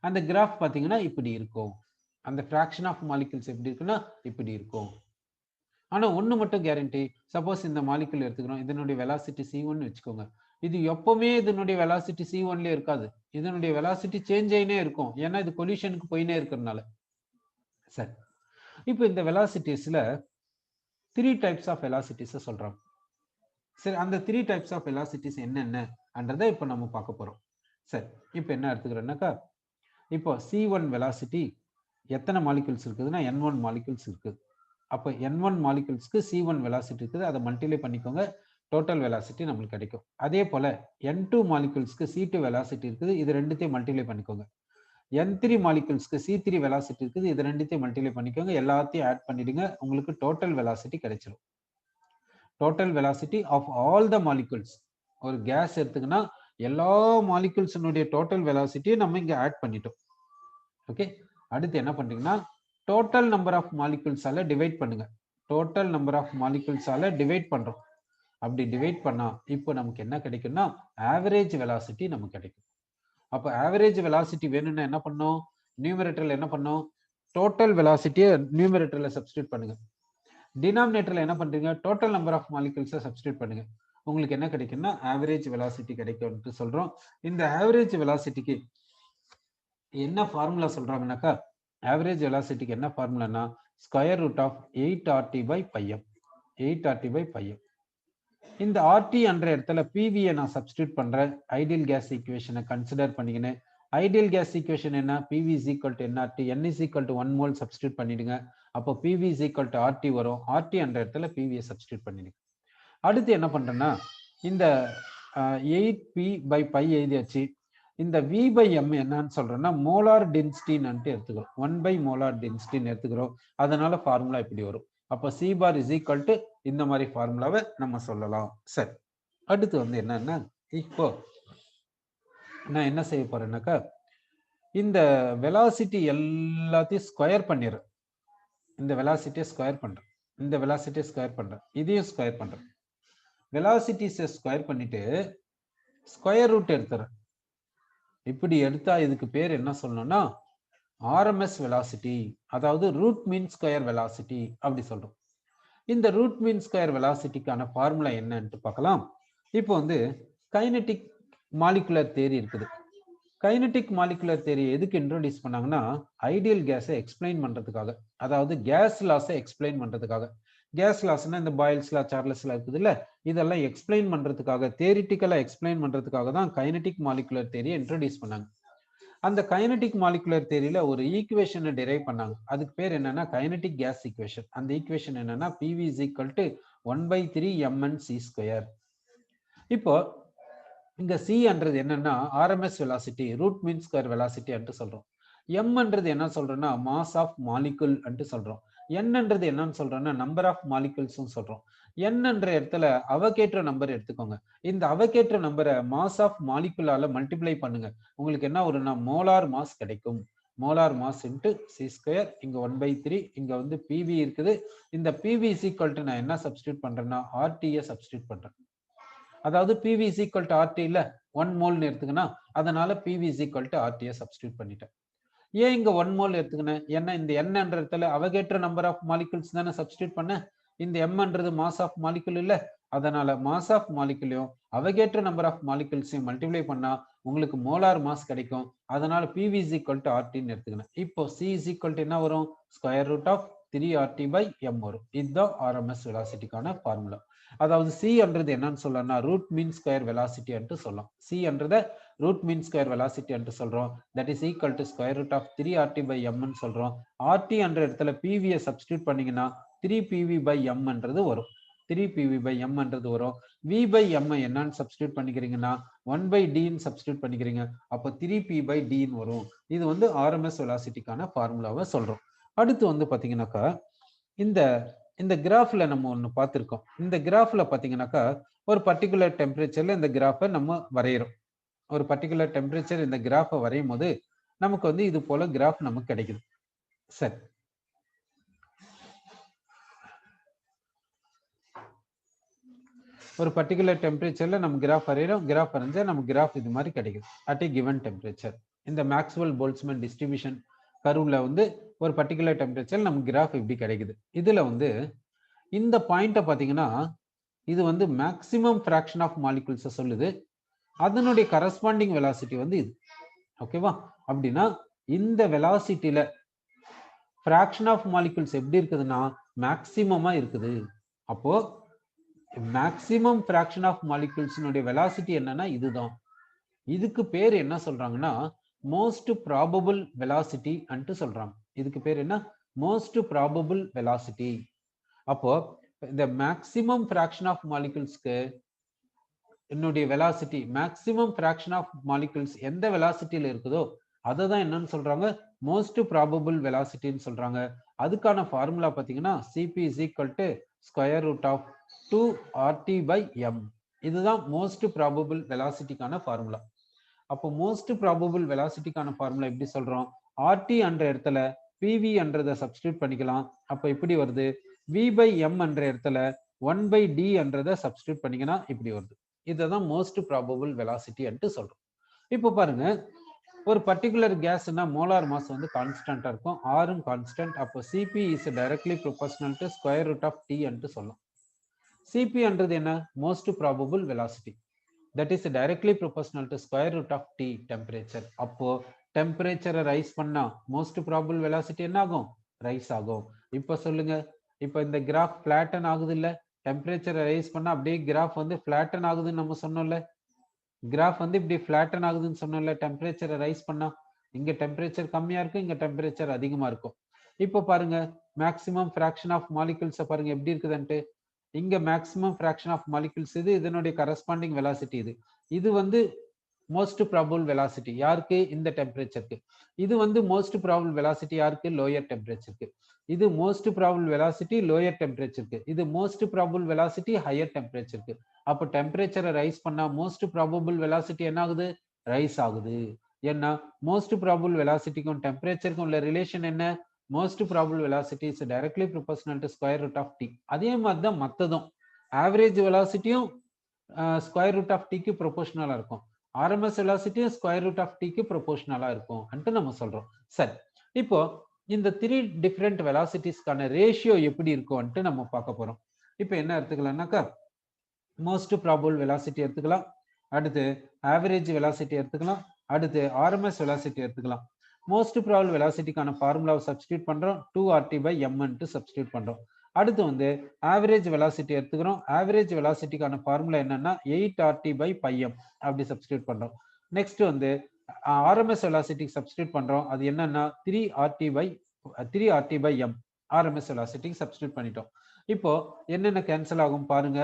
அந்த கிராஃப் பாத்தீங்கன்னா இப்படி இருக்கும். அந்த fraction of molecules எப்படி இருக்குன்னா இப்படி இருக்கும். ஆனா ஒண்ணு மட்டும் கேரண்டி, சப்போஸ் இந்த மாலிகுல் எடுத்துக்கிறோம், இதனுடைய வெலாசிட்டி c1 வச்சுக்கோங்க. இது எப்பவுமே இதனுடைய வெலாசிட்டி c1ல இருக்காது. இதனுடைய வெலாசிட்டி சேஞ்ச் ஆயினே இருக்கும். ஏன்னா இது கொலிஷனுக்கு போயினே இருக்கிறதுனால. சரி. இப்போ இந்த வெலாசிட்டிஸ்ல 3 டைப்ஸ் ஆஃப் வெலாசிட்டிஸ் சொல்றாங்க. சரி, அந்த 3 டைப்ஸ் ஆஃப் வெலாசிட்டிஸ் என்னென்னன்றதை இப்போ நம்ம பார்க்க போறோம். சரி, இப்போ என்ன எடுத்துக்கிறேன்னாக்கா, இப்போ C1 வெலாசிட்டி எத்தனை மாலிகுல்ஸ் இருக்குதுன்னா N1 மாலிகுல்ஸ் இருக்குது. அப்போ N1 மாலிகுல்ஸ்க்கு C1 வெலாசிட்டி இருக்குது. அதை மல்டிப்ளை பண்ணிக்கோங்க, டோட்டல் வெலாசிட்டி நம்மளுக்கு கிடைக்கும். அதே போல N2 மாலிகுல்ஸ்க்கு C2 வெலாசிட்டி இருக்குது. இது ரெண்டுத்தையும் மல்டிப்ளை பண்ணிக்கோங்க. N3 மாலிகுல்ஸ்க்கு C3 வெலாசிட்டி இருக்குது. இது ரெண்டுத்தையும் மல்டிப்ளை பண்ணிக்கோங்க. எல்லாத்தையும் ஆட் பண்ணிடுங்க. உங்களுக்கு டோட்டல் வெலாசிட்டி கிடைச்சிடும். Total velocity of all the molecules. ஒரு கேஸ் எடுத்துக்கினா எல்லா மாலிகுல்ஸினுடைய டோட்டல் வெலாசிட்டியை நம்ம இங்க ஆட் பண்ணிட்டோம். ஓகே, அடுத்து என்ன பண்றீங்கன்னா டோட்டல் நம்பர் ஆஃப் மாலிகுல்ஸால டிவைட் பண்ணுங்க. டோட்டல் நம்பர் ஆஃப் மாலிகுல்ஸால டிவைட் பண்றோம். அப்படி டிவைட் பண்ணா இப்போ நமக்கு என்ன கிடைக்கும்னா ஆவரேஜ் வெலாசிட்டி நமக்கு கிடைக்கும். அப்போ ஆவரேஜ் வெலாசிட்டி வேணும்னா என்ன பண்ணோம், நியூமரேட்டர்ல என்ன பண்ணோம், டோட்டல் வெலாசிட்டியை நியூமரேட்டர்ல சப்ஸ்டிட்யூட் பண்ணுங்க. டினாமினேட்டர்ல என்ன பண்றீங்க, டோட்டல் நம்பர் ஆஃப் மாலிகுல்ஸை சப்ஸ்டிட்யூட் பண்ணுங்க. உங்களுக்கு என்ன கிடைக்கும்னா ஆவரேஜ் வெலாசிட்டி கிடைக்கும்னு சொல்றோம். இந்த ஆவரேஜ் வெலாசிட்டிக்கு என்ன ஃபார்முலா சொல்றாங்கன்னாக்கா, ஆவரேஜ் வெலாசிட்டிக்கு என்ன ஃபார்முலானா square root of 8RT/πm. 8RT/πm. இந்த RT என்ற இடத்துல PVயை நான் சப்ஸ்டிட்யூட் பண்றேன். ஐடியல் கேஸ் ஈக்குவேஷனை கன்சிடர் பண்ணிக்கினேன். ஐடியல் கேஸ் ஈக்குவேஷன் என்ன, PV is equal to nRT, n is equal to 1 mole substitute பண்ணிடுங்க. அப்போ PV is equal to RT வரும். RT என்ற இடத்துல PVயை சப்ஸ்டிட்யூட் பண்ணிடுங்க. அடுத்து என்ன பண்றேன்னா இந்த 8P/π எழுதியாச்சு. இந்த V/m என்னன்னு சொல்றோம்னா மோலார் டென்சிட்டின்னு எடுத்துக்கிறோம். 1 மோலார் டென்சிட்டின்னு எடுத்துக்கிறோம். அதனால ஃபார்முலா இப்படி வரும். அப்போ C bar is equal to இந்த மாதிரி ஃபார்முலாவை நம்ம சொல்லலாம். சரி, அடுத்து வந்து என்னன்னா இப்போ நான் என்ன செய்ய போறேன்னாக்கா இந்த வெலாசிட்டி எல்லாத்தையும் ஸ்கொயர் பண்ணிடுறேன். இந்த வெலாசிட்டியை ஸ்கொயர் பண்றேன், இந்த வெலாசிட்டியை ஸ்கொயர் பண்றேன், இதையும் ஸ்கொயர் பண்றேன். வெலாசிட்டிஸை ஸ்கொயர் பண்ணிட்டு ஸ்கொயர் ரூட் எடுத்துறேன். இப்படி எடுத்தா இதுக்கு பேர் என்ன சொல்லணும்னா ஆர்எம்எஸ் வெலாசிட்டி, அதாவது ரூட் மீன் ஸ்கொயர் வெலாசிட்டி அப்படி சொல்றோம். இந்த ரூட் மீன் ஸ்கொயர் வெலாசிட்டிக்கான ஃபார்முலா என்னன்னு பார்க்கலாம். இப்போ வந்து கைனடிக் மாலிகுலர் தியரி இருக்குது. கைனடிக் மாலிகுலர் தியரி எதுக்கு இன்ட்ரோடியூஸ் பண்ணாங்கன்னா ஐடியல் கேஸை எக்ஸ்பிளைன் பண்றதுக்காக, அதாவது கேஸ் லாஸை எக்ஸ்பிளைன் பண்றதுக்காக. கேஸ் லாஸ்னா இந்த பாயில்ஸ் லா, சார்லஸ் லா இருக்குது இல்ல, இதெல்லாம் எக்ஸ்பிளைன் பண்றதுக்காக, தியரிட்டிக்கலா எக்ஸ்பிளைன் பண்றதுக்காக தான் கைனடிக் மாலிகுலர் தியரியை இன்ட்ரோடியூஸ் பண்ணாங்க. அந்த கைனடிக் மாலிகுலர் தியரியில ஒரு ஈக்குவேஷனை டிரைவ் பண்ணாங்க. அதுக்கு பேர் என்னன்னா கைனடிக் கேஸ் ஈக்குவேஷன். அந்த ஈக்குவேஷன் என்னன்னா PV is equal to 1/3mnc². இப்போ இங்க C என்னன்னா RMS velocity, root mean square velocity என்று சொல்றோம். M என்ன சொல்றோம்னா மாஸ் ஆஃப் மாலிகுல் என்று சொல்றோம். N என்னன்னு சொல்றோம்னா நம்பர் ஆஃப் மாலிகுல்ஸ் சொல்றோம். N என்ற இடத்துல அவகேட்ரோ நம்பர் எடுத்துக்கோங்க. இந்த அவகேட்ரோ நம்பரை மாஸ் ஆஃப் மாலிகுலால மல்டிப்ளை பண்ணுங்க. உங்களுக்கு என்ன வரும்னா மோலார் மாஸ் கிடைக்கும். Molar mass into C². இங்க 1/3, இங்க வந்து PV இருக்குது. இந்த PV is equal to நான் என்ன சப்ஸ்டிட்யூட் பண்றேன்னா RT-யை சப்ஸ்டிட்யூட் பண்றேன். அதாவது PV is equal to RT இல்ல, 1 மோல்னு எடுத்துக்கனா, அதனால PV is equal to RT-யை சப்ஸ்டிட்யூட் பண்ணிட்டேன். ஏன் இங்க 1 மோல் எடுத்துக்கினேன், ஏன்னா இந்த N என்ற இடத்துல அவகேட்ரோ நம்பர் ஆஃப் மாலிகுல்ஸ் தானே சப்ஸ்டிட்யூட் பண்ண. இந்த M மாஸ் ஆஃப் மாலிகுல் இல்ல, அதனால மாஸ் ஆஃப் மாலிகுலையும் அவகேட்ரோ நம்பர் ஆஃப் மாலிகுல்ஸையும் மல்டிப்ளை பண்ணா உங்களுக்கு மோலார் மாஸ் கிடைக்கும். அதனால PV is equal to RT-ன்னு எடுத்துக்கினேன். இப்போ C is equal to என்ன வரும், ஸ்கொயர் ரூட் ஆஃப் 3RT/m வரும். இதுதான் ஆர்எம்எஸ் வெலாசிட்டிக்கான ஃபார்முலா. அதாவது C என்னன்னு சொல்லலாம், ரூட் மீன் ஸ்கொயர் வெலாசிட்டி என்று சொல்லலாம். C root mean square velocity என்று சொல்றோம். That is equal to square root of 3RT/m ன்னு சொல்றோம். RT என்ற இடத்துல PV-யை சப்ஸ்டிட்யூட் பண்ணீங்கன்னா 3PV/m வரும். 3PV/m வரும். V/m என்னன்னு சப்ஸ்டிட்யூட் பண்ணிக்கிறீங்கன்னா 1/d சப்ஸ்டிட்யூட் பண்ணிக்கிறீங்க. அப்போ 3P/d வரும். இது வந்து ஆர்எம்எஸ் வெலாசிட்டிக்கான ஃபார்முலாவை சொல்றோம். அடுத்து வந்து பாத்தீங்கன்னாக்கா இந்த கிராஃப்ல நம்ம ஒன்று பார்த்துருக்கோம். இந்த கிராஃப்ல பார்த்தீங்கன்னாக்கா ஒரு பர்டிகுலர் டெம்பரேச்சர்ல இந்த கிராஃபை நம்ம வரைகிறோம். ஒரு பர்டிகுலர் டெம்பரேச்சர் இந்த கிராஃபை வரையும் போது நமக்கு வந்து இது போல கிராஃப் நமக்கு கிடைக்குது. சரி, ஒரு பர்டிகுலர் டெம்பரேச்சர்ல நம்ம கிராஃப் வரைகிறோம். கிராஃப் வரைஞ்சா நமக்கு கிராஃப் இது மாதிரி கிடைக்குது அட் ஏ கிவன் டெம்பரேச்சர். இந்த மேக்ஸ்வெல் போல்ட்ஸ்மேன் டிஸ்ட்ரிபியூஷன் கர்வ்ல வந்து ஒரு பர்டிகுலர் டெம்பரேச்சர் நமக்கு கிராஃப் இப்படி கிடைக்குது. இதுல வந்து இந்த பாயிண்ட்டை பார்த்தீங்கன்னா இது வந்து மேக்சிமம் ஃபிராக்ஷன் ஆஃப் மாலிகுல்ஸை சொல்லுது. அதனுடைய கரஸ்பாண்டிங் வெலாசிட்டி வந்து இது. ஓகேவா? அப்படின்னா இந்த வெலாசிட்டியில ஃபிராக்ஷன் ஆஃப் மாலிகுல்ஸ் எப்படி இருக்குதுன்னா மேக்சிமமா இருக்குது. அப்போ மேக்சிமம் ஃபிராக்ஷன் ஆஃப் மாலிகுல்ஸ்னுடைய வெலாசிட்டி என்னன்னா இதுதான். இதுக்கு பேர் என்ன சொல்றாங்கன்னா மோஸ்ட் ப்ராபபிள் வெலாசிட்டி அன்ட்டு சொல்றாங்க. இதுக்கு பேர் என்ன? Most probable velocity. அப்போ இந்த மேக்ஸிமம் ஃபிராக்ஷன் ஆஃப் மாலிகுல்ஸ்க்கு என்னுடைய velocity, maximum fraction of molecules எந்த வெலாசிட்டியில இருக்குதோ அதை தான் என்னன்னு சொல்றாங்க? மோஸ்ட் ப்ராபபிள் வெலாசிட்டின்னு சொல்றாங்க. அதுக்கான ஃபார்முலா பாத்தீங்கன்னா Cp is equal to square root of 2RT/m. இதுதான் மோஸ்ட் ப்ராபபிள் வெலாசிட்டிக்கான ஃபார்முலா. அப்போ மோஸ்ட் ப்ராபபிள் வெலாசிட்டிக்கான ஃபார்முலா எப்படி சொல்றோம்? RT என்ற இடத்துல PV என்றதை சப்ஸ்டிட்யூட் பண்ணிக்கலாம். அப்ப இப்படி வருது. V/m என்ற இடத்துல 1/d என்றதை சப்ஸ்டிட்யூட் பண்ணிக்கலாம். இப்படி வருது. இதுதான் மோஸ்ட் ப்ராபபிள் வெலாசிட்டி என்று சொல்றோம். இப்போ பாருங்க, ஒரு பர்டிகுலர் கேஸ்னா மோலார் மாஸ் வந்து கான்ஸ்டன்டா இருக்கும், ஆரும் கான்ஸ்டன்ட். அப்போ Cp is directly proportional to square root of T என்று சொல்லலாம். Cp என்றது என்ன? Most probable velocity. that is directly proportional to square root of T temperature. அப்போ டெம்பரேச்சரை ரைஸ் பண்ணா மோஸ்ட் ப்ராபபிள் வெலாசிட்டி என்ன ஆகும்? ரைஸ் ஆகும். இப்ப சொல்லுங்க, இப்ப இந்த கிராஃப் ஃபிளாட்டன் ஆகுது இல்ல? டெம்பரேச்சரை ரைஸ் பண்ணா அப்படியே கிராஃப் வந்து ஃபிளாட்டன் ஆகுதுன்னு நம்ம சொன்னோம்ல. கிராஃப் வந்து இப்படி ஃபிளாட்டன் ஆகுதுன்னு சொன்னோம்ல டெம்பரேச்சரை ரைஸ் பண்ணா. இங்க டெம்பரேச்சர் கம்மியா இருக்கும், இங்க டெம்பரேச்சர் அதிகமா இருக்கும். இப்போ பாருங்க, மேக்ஸிமம் ஃபிராக்ஷன் ஆஃப் மாலிகுல்ஸ் பாருங்க எப்படி இருக்குதுன்ட்டு. இங்க மேக்ஸிமம் ஃபிராக்ஷன் ஆஃப் மாலிகுல்ஸ் இது, இதனுடைய கரஸ்பாண்டிங் வெலாசிட்டி இது. இது வந்து மோஸ்ட் ப்ராபபிள் வெலாசிட்டி யாருக்கு? இந்த டெம்பரேச்சருக்கு. இது வந்து மோஸ்ட் ப்ராபபிள் வெலாசிட்டி யாருக்கு? லோயர் டெம்பரேச்சருக்கு. இது மோஸ்ட் ப்ராபபிள் வெலாசிட்டி லோயர் டெம்பரேச்சருக்கு. இது மோஸ்ட் ப்ராபபிள் வெலாசிட்டி ஹையர் டெம்பரேச்சருக்கு. அப்போ டெம்பரேச்சரை ரைஸ் பண்ணா மோஸ்ட் ப்ராபபிள் வெலாசிட்டி என்ன ஆகுது? ரைஸ் ஆகுது. ஏன்னா மோஸ்ட் ப்ராபபிள் வெலாசிட்டிக்கும் டெம்பரேச்சருக்கும் உள்ள ரிலேஷன் என்ன? Most probable velocity is directly proportional to square root of T. அதே மாதிரி தான் மற்றதும். ஆவரேஜ் வெலாசிட்டியும் ஸ்கொயர் ரூட் ஆஃப் Tக்கு ப்ரொபோர்ஷனலா இருக்கும். ஆர்எம்எஸ் வெலாசிட்டியும் ஸ்கொயர் ரூட் ஆஃப் Tக்கு ப்ரொபோர்ஷனலா இருக்கும் அன்ட்டு நம்ம சொல்றோம். சரி, இப்போ இந்த 3 டிஃபரெண்ட் வெலாசிட்டிஸ்க்கான ரேஷியோ எப்படி இருக்கும்ன்ட்டு நம்ம பார்க்க போறோம். இப்போ என்ன எடுத்துக்கலாம்னாக்கா, மோஸ்ட் ப்ராபபிள் வெலாசிட்டி எடுத்துக்கலாம், அடுத்து ஆவரேஜ் வெலாசிட்டி எடுத்துக்கலாம், அடுத்து ஆர்எம்எஸ் வெலாசிட்டி எடுத்துக்கலாம். மோஸ்ட் ப்ராபபிள் வெலாசிட்டிக்கான ஃபார்முலாவை சப்ஸ்டிட்யூட் பண்றோம், 2RT/m ன்ட்டு சப்ஸ்டிட்யூட் பண்றோம். அடுத்து வந்து ஆவரேஜ் வெலாசிட்டி எடுத்துக்கிறோம். ஆவரேஜ் வெலாசிட்டிக்கான ஃபார்முலா என்னன்னா 8RT/m அப்படி சப்ஸ்டிட்யூட் பண்றோம். நெக்ஸ்ட் வந்து ஆர்எம்எஸ் வெலாசிட்டி சப்ஸ்டிட்யூட் பண்றோம். அது என்னன்னா 3RT/m ஆர்எம்எஸ் வெலாசிட்டி சப்ஸ்டிட்யூட் பண்ணிட்டோம். இப்போ என்னென்ன கேன்சல் ஆகும் பாருங்க.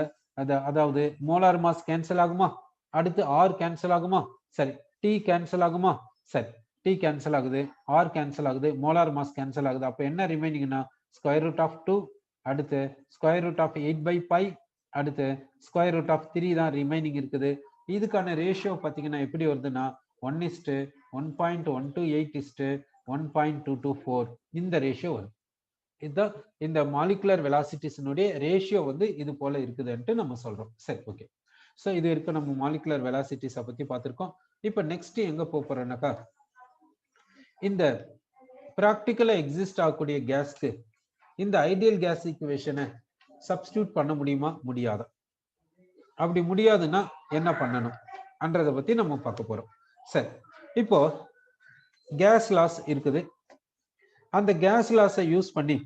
அதாவது மோலார் மாஸ் கேன்சல் ஆகுமா? அடுத்து R கேன்சல் ஆகுமா? சரி. T கேன்சல் ஆகுமா? சரி. T கேன்சல் ஆகுது, R கேன்சல் ஆகுது, மோலார் மாஸ் கேன்சல் ஆகுது. அப்ப என்ன ரிமைனிங்னா ஸ்கொயர் ரூட் ஆஃப் 2, அடுத்து ஸ்கொயர் ரூட் ஆஃப் 8/π, அடுத்து ஸ்கொயர் ரூட் ஆஃப் 3 தான் ரிமைனிங் இருக்குது. இதுக்கான ரேஷியோ பாத்தீங்கன்னா எப்படி வருதுன்னா 1:1.28:1.224 இந்த ரேஷியோ வருது. இதுதான் இந்த மாலிகுலர் வெலாசிட்டிஸ்னுடைய ரேஷியோ வந்து இது போல இருக்குதுன்ட்டு நம்ம சொல்றோம். சரி, ஓகே. ஸோ இது வரைக்கும் நம்ம மாலிகுலர் வெலாசிட்டிஸை பத்தி பார்த்திருக்கோம். இப்போ நெக்ஸ்ட் எங்க போறோம்னாக்கா, இந்த பிராக்டிக்கலா எக்ஸிஸ்ட் ஆகக்கூடிய கேஸ்க்கு இந்த ஐடியல் கேஸ் ஈக்குவேஷனை சப்ஸ்டிட்யூட் பண்ண முடியுமா? முடியாதா? அப்படி முடியாதுன்னா என்ன பண்ணணும் அன்றதை பத்தி நம்ம பார்க்க போறோம். சரி, இப்போ கேஸ் லாஸ் இருக்குது. அந்த கேஸ் லாஸை யூஸ் பண்ணி,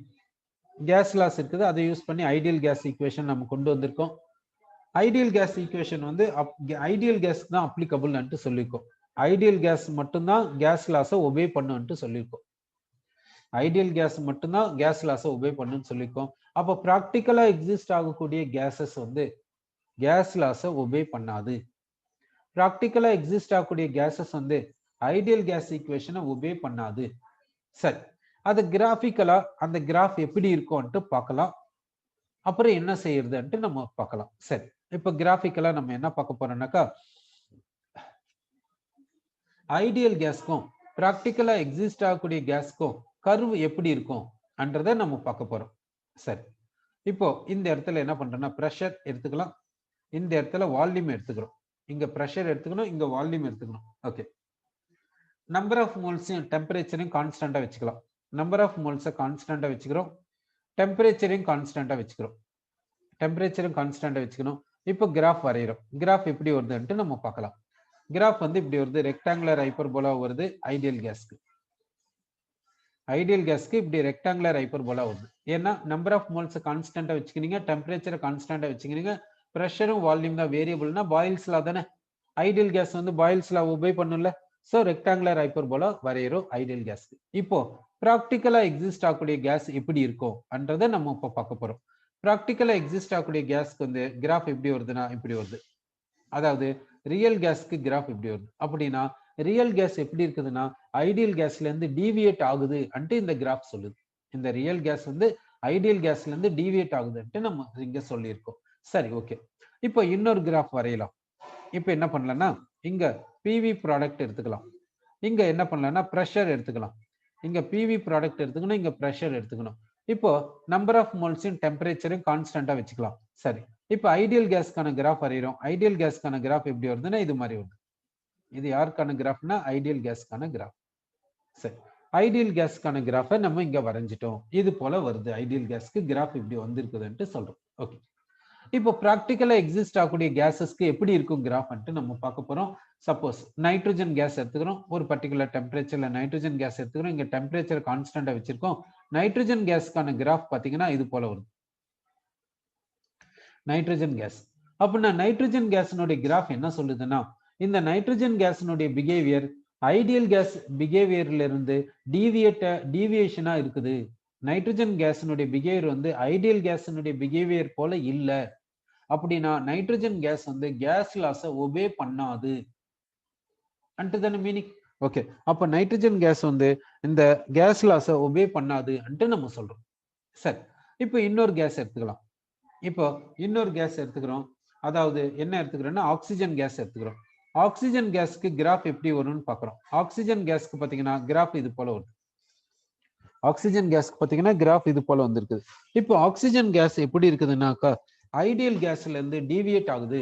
கேஸ் லாஸ் இருக்குது, அதை யூஸ் பண்ணி ஐடியல் கேஸ் ஈக்குவேஷன் நம்ம கொண்டு வந்திருக்கோம். ஐடியல் கேஸ் ஈக்குவேஷன் வந்து ஐடியல் கேஸ் தான் அப்ளிகபிள்னு சொல்லியிருக்கோம். ஐடியல் கேஸ் மட்டும்தான் கேஸ் லாஸை ஒபே பண்ணுன்ட்டு சொல்லியிருக்கோம். ஐடியல் கேஸ் மட்டும்தான் கேஸ் லாஸை ஒபே பண்ணுன்னு சொல்லியிருக்கோம். அப்போ ப்ராக்டிக்கலா எக்ஸிஸ்ட் ஆகக்கூடிய கேசஸ் வந்து கேஸ் லாஸை ஒபே பண்ணாது. ப்ராக்டிக்கலா எக்ஸிஸ்ட் ஆகக்கூடிய கேசஸ் வந்து ஐடியல் கேஸ் ஈக்குவேஷனை ஒபே பண்ணாது. சரி, அது கிராஃபிக்கலா அந்த கிராஃப் எப்படி இருக்கும்ன்ட்டு பார்க்கலாம். அப்புறம் என்ன செய்யறதுன்ட்டு நம்ம பார்க்கலாம். சரி, இப்ப கிராஃபிக்கலா நம்ம என்ன பார்க்க போறோம்னாக்கா, ஐடியல் கேஸ்க்கும் பிராக்டிக்கலா எக்ஸிஸ்ட் ஆகக்கூடிய கேஸ்க்கும் கர்வ் எப்படி இருக்கும் என்றதை நம்ம பார்க்க போறோம். சரி, இப்போ இந்த இடத்துல என்ன பண்றோம்னா பிரஷர் எடுத்துக்கலாம், இந்த இடத்துல வால்யூம் எடுத்துக்கிறோம். இங்க பிரஷர் எடுத்துக்கணும், இங்க வால்யூம் எடுத்துக்கணும். ஓகே, நம்பர் ஆஃப் மோல்ஸையும் டெம்பரேச்சரையும் கான்ஸ்டன்டா வச்சுக்கலாம். நம்பர் ஆஃப் மோல்ஸை கான்ஸ்டன்டா வச்சுக்கிறோம், டெம்பரேச்சரையும் கான்ஸ்டன்டா வச்சுக்கிறோம். டெம்பரேச்சரும் கான்ஸ்டன்டா வச்சுக்கணும். இப்போ கிராஃப் வரைகிறோம். கிராஃப் எப்படி வருதுன்ட்டு நம்ம பார்க்கலாம். கிராஃப் வந்து இப்படி வருது, ரெக்டாங்குலர் ஹைப்பர்போலா வருது ஐடியல் கேஸ்க்கு. ஐடியல் கேஸ்க்கு இப்படி ரெக்டாங்குலர் ஹைப்பர்போலா வருது. ஏன்னா நம்பர் ஆஃப் மோல்ஸ் கான்ஸ்டன்டா வச்சுக்கிறீங்க, டெம்பரேச்சரை கான்ஸ்டன்டா வச்சுக்கிறீங்க, பிரஷரும் வால்யூம் தான் வேரியபிள்னா பாயில்ஸ் லா தானே. ஐடியல் கேஸ் வந்து பாயில்ஸ் லா ஒபே பண்ணும்ல. ஸோ ரெக்டாங்குலர் ஹைப்பர்போலா வரைகிறோம் ஐடியல் கேஸ்க்கு. இப்போ ப்ராக்டிக்கலா எக்ஸிஸ்ட் ஆகக்கூடிய கேஸ் எப்படி இருக்கும்ன்றதை நம்ம இப்போ பார்க்க போறோம். ப்ராக்டிக்கலா எக்ஸிஸ்ட் ஆகக்கூடிய கேஸ்க்கு வந்து கிராஃப் எப்படி வருதுன்னா இப்படி வருது. அதாவது ரியல் கேஸ்க்கு கிராஃப் எப்படி வருது அப்படின்னா, ரியல் கேஸ் எப்படி இருக்குதுன்னா ஐடியல் கேஸ்ல இருந்து டீவியேட் ஆகுது அன்ட்டு இந்த கிராஃப் சொல்லுது. இந்த ரியல் கேஸ் வந்து ஐடியல் கேஸ்ல இருந்து டீவியேட் ஆகுதுன்ட்டு நம்ம இங்க சொல்லியிருக்கோம். சரி, ஓகே. இப்போ இன்னொரு கிராஃப் வரையலாம். இப்போ என்ன பண்ணலாம்னா இங்க பிவி ப்ராடக்ட் எடுத்துக்கலாம். இங்க என்ன பண்ணலாம்னா ப்ரெஷர் எடுத்துக்கலாம். இங்க பிவி ப்ராடக்ட் எடுத்துக்கணும், இங்க ப்ரெஷர் எடுத்துக்கணும். இப்போ நம்பர் ஆஃப் மோல்ஸையும் டெம்பரேச்சரையும் கான்ஸ்டன்டா வச்சுக்கலாம். சரி, இப்போ ஐடியல் கேஸ்க்கான கிராஃப் வரைகிறோம். ஐடியல் கேஸ்க்கான கிராஃப் எப்படி வருதுன்னா இது மாதிரி வருது. இது யாருக்கான கிராஃப்னா ஐடியல் கேஸ்க்கான கிராஃப். சரி, ஐடியல் கேஸ்க்கான கிராஃபை நம்ம இங்க வரைஞ்சிட்டோம். இது போல வருது. ஐடியல் கேஸ்க்கு கிராஃப் இப்படி வந்திருக்குதுன்ட்டு சொல்றோம். ஓகே. இப்போ ப்ராக்டிக்கலா எக்ஸிஸ்ட் ஆகக்கூடிய கேஸஸ்க்கு எப்படி இருக்கும் கிராஃப்ன்ட்டு நம்ம பார்க்க போறோம். சப்போஸ் நைட்ரஜன் கேஸ் எடுத்துக்கிறோம். ஒரு பர்டிகுலர் டெம்பரேச்சர்ல நைட்ரஜன் கேஸ் எடுத்துக்கிறோம். இங்க டெம்பரேச்சர் கான்ஸ்டன்டா வச்சிருக்கோம். நைட்ரஜன் கேஸ்க்கான கிராஃப் பாத்தீங்கன்னா இது போல வருது. Nitrogen gas. அப்படின்னா நைட்ரஜன் கேஸினுடைய கிராஃப் என்ன சொல்லுதுன்னா, இந்த நைட்ரஜன் கேஸினுடைய பிஹேவியர் ஐடியல் கேஸ் பிஹேவியர்ல இருந்து டீவியேஷனா இருக்குது. நைட்ரஜன் கேஸினுடைய பிஹேவியர் வந்து ஐடியல் கேஸினுடைய பிஹேவியர் போல இல்ல. அப்படின்னா நைட்ரஜன் கேஸ் வந்து கேஸ் லாஸை ஒபே பண்ணாது அன்ட்டு தானே மீனிங். ஓகே, அப்ப நைட்ரஜன் கேஸ் வந்து இந்த கேஸ் லாஸை ஒபே பண்ணாது அன்ட்டு நம்ம சொல்றோம். சரி, இப்போ இன்னொரு கேஸ் எடுத்துக்கலாம். இப்போ இன்னொரு கேஸ் எடுத்துக்கிறோம். அதாவது என்ன எடுத்துக்கிறோம்னா ஆக்சிஜன் கேஸ் எடுத்துக்கிறோம். ஆக்சிஜன் கேஸ்க்கு கிராஃப் எப்படி வரும்னு பாக்குறோம். ஆக்சிஜன் கேஸ்க்கு பாத்தீங்கன்னா கிராஃப் இது போல வருது. ஆக்சிஜன் கேஸ்க்கு பாத்தீங்கன்னா கிராஃப் இது போல வந்திருக்குது. இப்போ ஆக்சிஜன் கேஸ் எப்படி இருக்குதுன்னாக்கா ஐடியல் கேஸ்ல இருந்து டீவியேட் ஆகுது.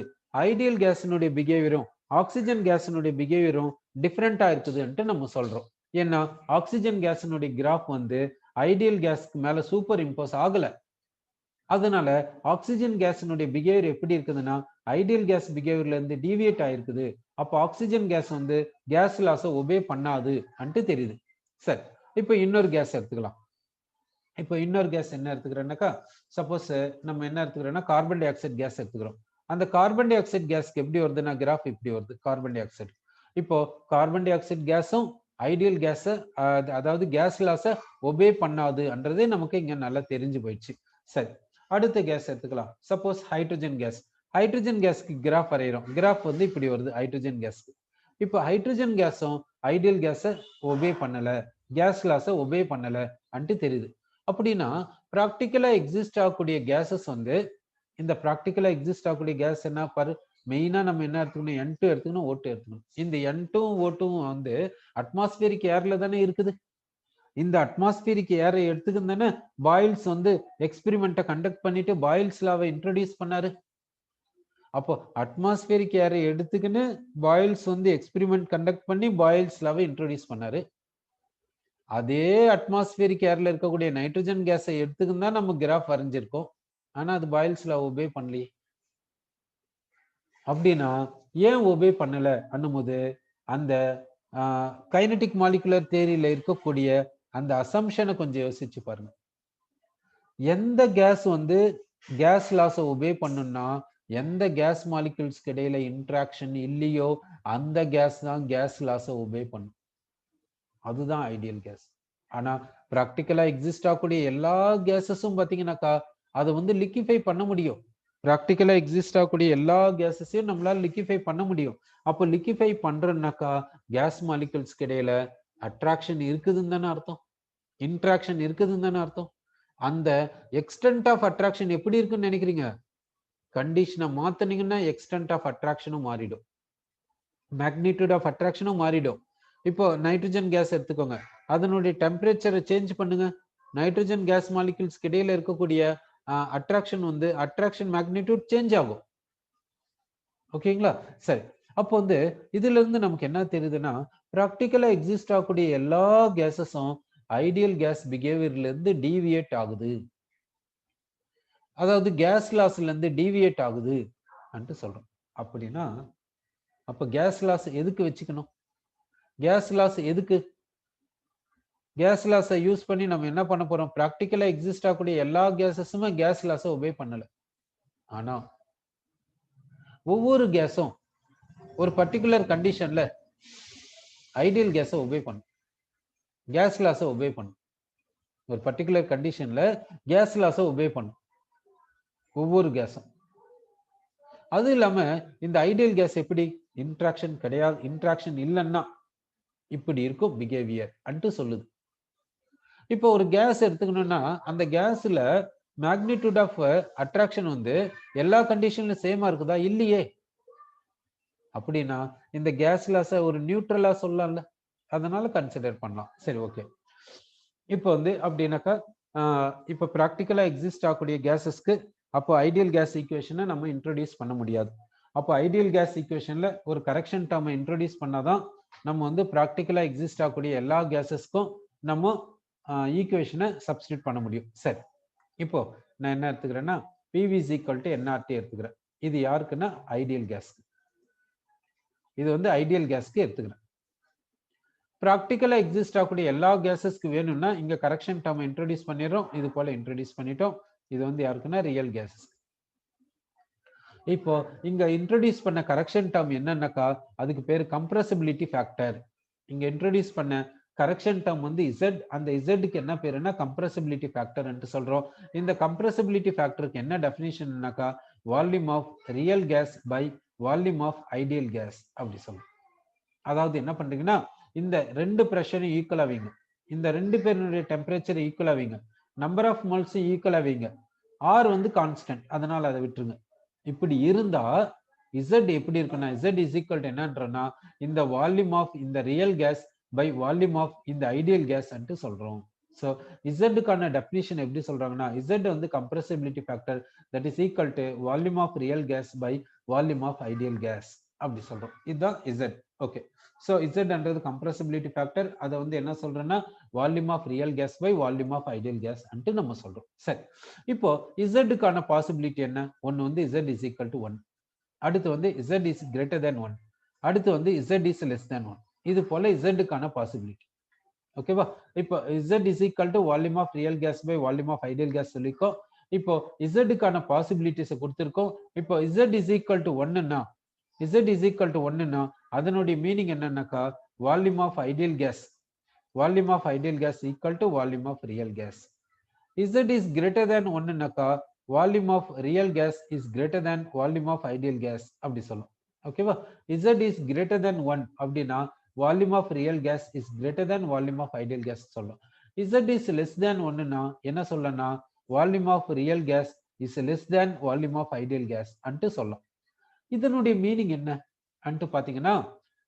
ஐடியல் கேஸினுடைய பிஹேவியரும் ஆக்சிஜன் கேஸினுடைய பிஹேவியரும் டிஃப்ரெண்டா இருக்குதுன்ட்டு நம்ம சொல்றோம். ஏன்னா ஆக்சிஜன் கேஸினுடைய கிராஃப் வந்து ஐடியல் கேஸ்க்கு மேல சூப்பர் இம்போஸ் ஆகல. அதனால ஆக்சிஜன் கேஸினுடைய பிஹேவியர் எப்படி இருக்குதுன்னா ஐடியல் கேஸ் பிஹேவியர்ல இருந்து டீவியேட் ஆயிருக்குது. அப்போ ஆக்சிஜன் கேஸ் வந்து கேஸ் லாஸை ஒபே பண்ணாது அன்ட்டு தெரியுது. சரி, இப்போ இன்னொரு கேஸ் எடுத்துக்கலாம். இப்போ இன்னொரு கேஸ் என்ன எடுத்துக்கிறோம்னாக்கா சப்போஸ் நம்ம என்ன எடுத்துக்கிறோம்னா கார்பன் டை ஆக்சைடு கேஸ் எடுத்துக்கிறோம். அந்த கார்பன் டை ஆக்சைடு கேஸ்க்கு எப்படி வருதுன்னா கிராஃப் இப்படி வருது. கார்பன் டை ஆக்சைடு இப்போ கார்பன் டை ஆக்சைடு கேஸும் ஐடியல் கேஸை அதாவது கேஸ் லாஸை ஒபே பண்ணாதுன்றதே நமக்கு இங்க நல்லா தெரிஞ்சு போயிடுச்சு. சரி, அடுத்த கேஸ் எடுத்துக்கலாம். Suppose hydrogen gas. ஹைட்ரஜன் கேஸ்க்கு கிராஃப் வரைகிறோம். கிராஃப் வந்து இப்படி வருது ஹைட்ரஜன் கேஸ்க்கு. இப்போ ஹைட்ரஜன் கேஸும் ஐடியல் கேஸை ஒபே பண்ணல, கேஸ் லாஸை ஒபே பண்ணல அன்ட்டு தெரியுது. அப்படின்னா ப்ராக்டிக்கலா எக்ஸிஸ்ட் ஆகக்கூடிய கேஸஸ் வந்து இந்த ப்ராக்டிக்கலா எக்ஸிஸ்ட் ஆகக்கூடிய கேஸ் என்ன பாரு, மெயினா நம்ம என்ன எடுத்துக்கணும், N2 எடுத்துக்கணும், O2 எடுத்துக்கணும். இந்த N2 O2 வந்து அட்மாஸ்பியரிக் ஏர்ல தானே இருக்குது. இந்த அட்மாஸ்பியரிக் ஏரை எடுத்துக்கின்னு தானே பாயில்ஸ் வந்து எக்ஸ்பெரிமெண்ட்டை கண்டக்ட் பண்ணிட்டு பாயில்ஸ் லாவை இன்ட்ரோடியூஸ் பண்ணாரு. அப்போ அட்மாஸ்பியரிக் ஏரை எடுத்துக்கின்னு பாயில்ஸ் வந்து எக்ஸ்பெரிமெண்ட் கண்டக்ட் பண்ணி பாயில்ஸ் லாவை இன்ட்ரோடியூஸ் பண்ணாரு. அதே அட்மாஸ்பியரிக் ஏர்ல இருக்கக்கூடிய நைட்ரஜன் கேஸை எடுத்துக்கின்னு தான் நம்ம கிராஃப் வரைஞ்சிருக்கோம். ஆனா அது பாயில்ஸ் லா ஒபே பண்ணலையே. அப்படின்னா ஏன் ஒபே பண்ணல அண்ணும்போது அந்த கைனடிக் மாலிகுலர் தியரியில இருக்கக்கூடிய அந்த அசம்ஷனை கொஞ்சம் யோசிச்சு பாருங்க. எந்த கேஸ் வந்து கேஸ் லாஸை ஒபே பண்ணும்னா எந்த கேஸ் மாலிகுல்ஸ்க்கு இடையில இன்ட்ராக்ஷன் இல்லையோ அந்த கேஸ் தான் கேஸ் லாஸை ஒபே பண்ணும். அதுதான் ஐடியல் கேஸ். ஆனா ப்ராக்டிக்கலா எக்ஸிஸ்ட் ஆகக்கூடிய எல்லா கேஸஸும் பாத்தீங்கன்னாக்கா அதை வந்து லிக்விஃபை பண்ண முடியும். ப்ராக்டிக்கலா எக்ஸிஸ்ட் ஆகக்கூடிய எல்லா கேஸஸையும் நம்மளால லிக்விஃபை பண்ண முடியும். அப்போ லிக்விஃபை பண்றோம்னாக்கா கேஸ் மாலிகுல்ஸ்க்கு இடையில அட்ராக்ஷன் இருக்குதுன்னு தானே அர்த்தம், இன்ட்ராக்ஷன் இருக்குதுன்னு தானே அர்த்தம். அந்த எக்ஸ்டென்ட் ஆஃப் அட்ராக்ஷன் எப்படி இருக்குன்னு நினைக்கிறீங்க? கண்டிஷனை மாத்தினீங்கன்னா எக்ஸ்டென்ட் ஆஃப் அட்ராக்ஷனும் மாறிடும், மேக்னிடியூட் ஆஃப் அட்ராக்ஷனும் மாறிடும். இப்போ நைட்ரஜன் கேஸ் எடுத்துக்கோங்க, அதனுடைய டெம்பரேச்சரை சேஞ்ச் பண்ணுங்க, நைட்ரஜன் கேஸ் மாலிகுல்ஸ்க்கு இடையில இருக்கக்கூடிய அட்ராக்ஷன் வந்து அட்ராக்ஷன் மேக்னிடியூட் சேஞ்ச் ஆகும். ஓகேங்களா? சரி, அப்போ வந்து இதுல இருந்து நமக்கு என்ன தெரியுதுன்னா ப்ராக்டிக்கலா எக்ஸிஸ்ட் ஆகக்கூடிய எல்லா கேஸஸும் ஐடியல் கேஸ் பிஹேவியர்ல இருந்து டீவியேட் ஆகுது. அதாவது கேஸ் லாஸ்ல இருந்து டீவியேட் ஆகுது என்று சொல்றோம். அப்படின்னா அப்ப கேஸ் லாஸ் எதுக்கு வச்சுக்கணும்? கேஸ் லாஸ் எதுக்கு? கேஸ் லாஸை யூஸ் பண்ணி நம்ம என்ன பண்ண போறோம்? ப்ராக்டிக்கலா எக்ஸிஸ்ட் ஆகக்கூடிய எல்லா கேஸஸுமே கேஸ் லாஸை ஒபே பண்ணல. ஆனா ஒவ்வொரு கேஸும் ஒரு பர்டிகுலர் கண்டிஷன்ல ஐடியல் கேஸை ஒபே பண்ணும், கேஸ் லாஸை ஒபே பண்ணும். ஒரு பர்டிகுலர் கண்டிஷன்ல கேஸ் லாஸை ஒபே பண்ணும் ஒவ்வொரு கேஸும். அது இல்லாம இந்த ஐடியல் கேஸ் எப்படி இன்ட்ராக்ஷன் கிடையாது, இன்ட்ராக்ஷன் இல்லைன்னா இப்படி இருக்கும் பிஹேவியர் அன்ட்டு சொல்லுது. இப்போ ஒரு கேஸ் எடுத்துக்கணும்னா அந்த கேஸ்ல மேக்னிடியூட் ஆஃப் அட்ராக்ஷன் வந்து எல்லா கண்டிஷன்லயும் சேமா இருக்குதா? இல்லையே. அப்படின்னா இந்த கேஸ் லாஸை ஒரு நியூட்ரலா சொல்லலாம்ல, அதனால கன்சிடர் பண்ணலாம். சரி, ஓகே. இப்போ வந்து அப்படின்னாக்கா இப்போ ப்ராக்டிக்கலா எக்ஸிஸ்ட் ஆகக்கூடிய கேஸஸ்க்கு அப்போ ஐடியல் கேஸ் ஈக்குவேஷனை நம்ம இன்ட்ரோடியூஸ் பண்ண முடியாது. அப்போ ஐடியல் கேஸ் ஈக்குவேஷன்ல ஒரு கரெக்ஷன் டேர்மை இன்ட்ரோடியூஸ் பண்ணாதான் நம்ம வந்து ப்ராக்டிக்கலா எக்ஸிஸ்ட் ஆகக்கூடிய எல்லா கேஸஸ்க்கும் நம்ம ஈக்குவேஷனை சப்ஸ்டியூட் பண்ண முடியும். சரி, இப்போ நான் என்ன எடுத்துக்கிறேன்னா PV is equal to nRT எடுத்துக்கிறேன். இது யாருக்குன்னா ஐடியல் கேஸ். இது வந்து ஐடியல் கேஸ்க்கு எடுத்துக்கிறேன். ப்ராக்டிக்கலா எக்ஸிஸ்ட் ஆகக்கூடிய எல்லா கேஸஸ்க்கு வேணும்னா இங்க கரெக்ஷன் டேர்ம் இன்ட்ரோடியூஸ் பண்ணிடுறோம். இது போல இன்ட்ரோடியூஸ் பண்ணிட்டோம். இது வந்து யாருக்குன்னா ரியல் கேஸஸ். இப்போ இங்க இன்ட்ரோடியூஸ் பண்ண கரெக்ஷன் டேர்ம் என்னன்னாக்கா அதுக்கு பேரு கம்ப்ரசிபிலிட்டி ஃபேக்டர். இங்க இன்ட்ரோடியூஸ் பண்ண கரெக்ஷன் டேர்ம் வந்து Z. அந்த Zக்கு என்ன பேருன்னா கம்ப்ரசிபிலிட்டி ஃபேக்டர் என்று சொல்றோம். இந்த கம்ப்ரசிபிலிட்டி ஃபேக்டருக்கு என்ன டெஃபினிஷன்னாக்கா volume of real gas by volume of ideal gas அப்படி சொல்றோம். அதாவது என்ன பண்றீங்கன்னா இந்த ரெண்டு பிரஷரும் ஈக்குவலா வைங்க, இந்த ரெண்டு பேருடைய டெம்பரேச்சர் ஈக்குவலா வைங்க, நம்பர் ஆஃப் மோல்ஸ் ஈக்குவலா வைங்க, R வந்து கான்ஸ்டன்ட், அதனால அதை விட்டுருங்க. இப்படி இருந்தா Z எப்படி இருக்குன்னா Z இஸ் ஈக்குவல் டு என்னன்றனா இந்த வால்யூம் ஆஃப் இந்த real gas by volume of இந்த ஐடியல் கேஸ் என்று சொல்றோம். ஸோ இசட்டுக்கான டெஃபினிஷன் எப்படி சொல்றாங்கன்னா Z வந்து compressibility factor that is equal to volume of real gas by volume of ideal gas அப்படி சொல்றோம். இதுதான் Z. ஓகே, ஸோ இசட்ன்றது கம்ப்ரசிபிலிட்டி ஃபேக்டர், அதை வந்து என்ன சொல்றோம்னா volume of real gas by volume of ideal gas அன்ட்டு நம்ம சொல்றோம். சரி, இப்போ இசட்டுக்கான பாசிபிலிட்டி என்ன? ஒன்னு வந்து Z இஸ் ஈக்குவல் டு 1, அடுத்து வந்து Z இஸ் கிரேட்டர் தேன் 1, அடுத்து வந்து Z இஸ் லெஸ் தேன் 1. இது போல இசட்டுக்கான பாசிபிலிட்டி. ஓகேவா? இப்போ Z is equal to volume of real gas by volume of ideal case சொல்லிக்கோ. இப்போ இசட்டுக்கான பாசிபிலிட்டிஸை கொடுத்துருக்கோம். இப்போ Z is equal to 1ன்னா Z is equal to 1ன்னா அதனுடைய மீனிங் என்னன்னாக்கா volume of ideal case, volume of ideal case equal to volume of real case. Z is greater than 1ன்னாக்கா volume of real gas is greater than volume of ideal gas அப்படி சொல்லும். ஓகேவா? Z இஸ் கிரேட்டர் தேன் 1 அப்படின்னா volume of real gas is greater than volume of ideal gas சொல்லும். Z இஸ் லெஸ் தேன் 1ன்னா என்ன சொல்லனா volume of real gas is less than volume of ideal gas அன்ட்டு சொல்லலாம். இதனுடைய மீனிங் என்ன அன்ட்டு பாத்தீங்கன்னா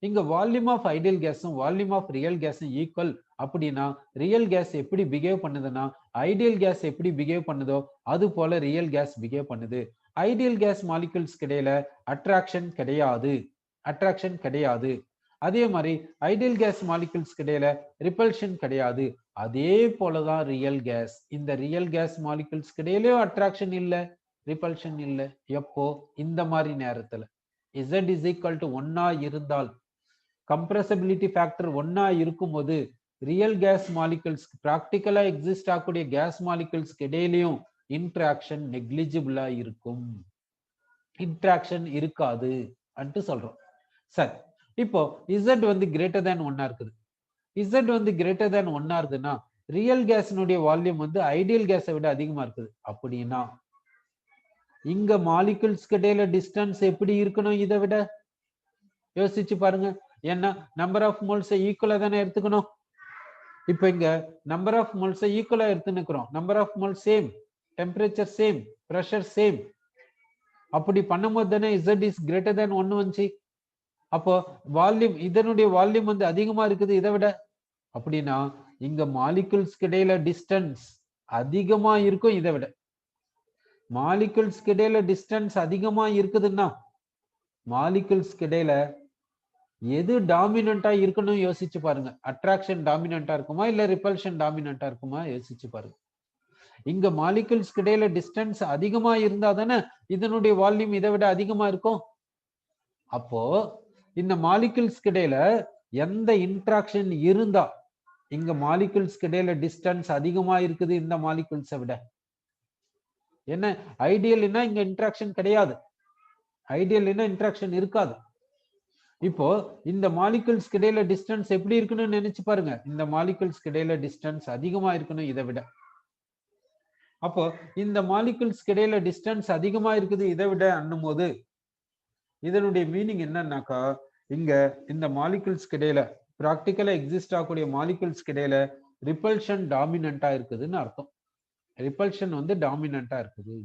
இங்க வால்யூம் ஆஃப் ஐடியல் கேஸும் வால்யூம் ஆஃப் ரியல் கேஸும் ஈக்குவல் அப்படின்னா ரியல் கேஸ் எப்படி பிஹேவ் பண்ணுதுன்னா ஐடியல் கேஸ் எப்படி பிஹேவ் பண்ணுதோ அது போல ரியல் கேஸ் பிஹேவ் பண்ணுது. ஐடியல் கேஸ் மாலிகுல்ஸ் இடையில அட்ராக்ஷன் கிடையாது, அட்ராக்ஷன் கிடையாது. அதே மாதிரி ஐடியல் கேஸ் மாலிகுல்ஸ் இடையில ரிப்பல்ஷன் கிடையாது. அதே போலதான் ரியல் கேஸ். இந்த ரியல் கேஸ் மாலிகுல்ஸ் இடையிலயும் அட்ராக்ஷன் இல்ல, ரிப்பல்ஷன் இல்ல. எப்போ? இந்த மாதிரி நேரத்துல Z இஸ் ஈக்குவல் டு 1 இருந்தால், கம்ப்ரசிபிலிட்டி ஃபேக்டர் 1 இருக்கும்போது ரியல் கேஸ் மாலிகுல்ஸ் பிராக்டிக்கலா எக்ஸிஸ்ட் ஆகக்கூடிய கேஸ் மாலிகுல்ஸ் இடையிலையும் இன்ட்ராக்ஷன் நெக்லிஜிபிளா இருக்கும், இன்ட்ராக்ஷன் இருக்காது அன்ட்டு சொல்றோம். சரி, இப்போ Z வந்து கிரேட்டர் தேன் 1 இருக்குது. Z வந்து கிரேட்டர் தேன் 1 இருக்குதுன்னா ரியல் கேஸ்னுடைய வால்யூம் வந்து ஐடியல் கேஸை விட அதிகமா இருக்குது. அப்படின்னா இங்க மாலிகுல்ஸ் இடையில டிஸ்டன்ஸ் எப்படி இருக்கணும்? இதை விட யோசிச்சு பாருங்க. ஏன்னா நம்பர் ஆஃப் மோல்ஸ் ஈக்குவலா தானே எடுத்துக்கணும். இப்ப இங்க நம்பர் ஆஃப் மோல்ஸ் ஈக்குவலா எடுத்துக்கிறோம். Number of moles same, temperature same, pressure same. அப்படி பண்ணும்போது தானே Z இஸ் கிரேட்டர் தேன் 1 வந்துச்சு. அப்போ வால்யூம், இதனுடைய வால்யூம் வந்து அதிகமா இருக்குது இதை விட. அப்படின்னா இங்க மாலிகுல்ஸ் இடையில டிஸ்டன்ஸ் அதிகமா இருக்கும் இதை விட. மாலிகுல்ஸ் இடையில டிஸ்டன்ஸ் அதிகமா இருக்குதுன்னா மாலிகுல்ஸ் இடையில எது டாமினண்டா இருக்கணும் யோசிச்சு பாருங்க. அட்ராக்ஷன் டாமினண்டா இருக்குமா இல்ல ரிப்பல்ஷன் டாமினண்டா இருக்குமா யோசிச்சு பாருங்க. இங்க மாலிகுல்ஸ் இடையில டிஸ்டன்ஸ் அதிகமா இருந்தா தானே இதனுடைய வால்யூம் இதை விட அதிகமா இருக்கும். அப்போ இந்த மாலிகுல்ஸ் இடையில எந்த இன்ட்ராக்ஷன் இருந்தா இங்க மாலிகுல்ஸ் இடையில டிஸ்டன்ஸ் அதிகமா இருக்குது இந்த மாலிகுல்ஸை விட. என்ன ஐடியல்னா இங்க இன்ட்ராக்ஷன் கிடையாது, ஐடியல்னா இன்ட்ராக்ஷன் இருக்காது. இப்போ இந்த மாலிகுல்ஸ் இடையில டிஸ்டன்ஸ் எப்படி இருக்குன்னு நினைச்சு பாருங்க. இந்த மாலிகுல்ஸ் இடையில டிஸ்டன்ஸ் அதிகமா இருக்கணும் இதை விட. அப்போ இந்த மாலிகுல்ஸ் இடையில டிஸ்டன்ஸ் அதிகமா இருக்குது இதை விட அண்ணும் போது இதனுடைய மீனிங் என்னன்னாக்கா, இங்க இந்த மாலிகுல்ஸ் இடையில பிராக்டிக்கலா எக்ஸிஸ்ட் ஆகக்கூடிய மாலிகுல்ஸ் இடையில ரிப்பல்ஷன் டாமினண்டா இருக்குதுன்னு அர்த்தம். ரிப்பல்ஷன் வந்து டாமினண்டா இருக்குது.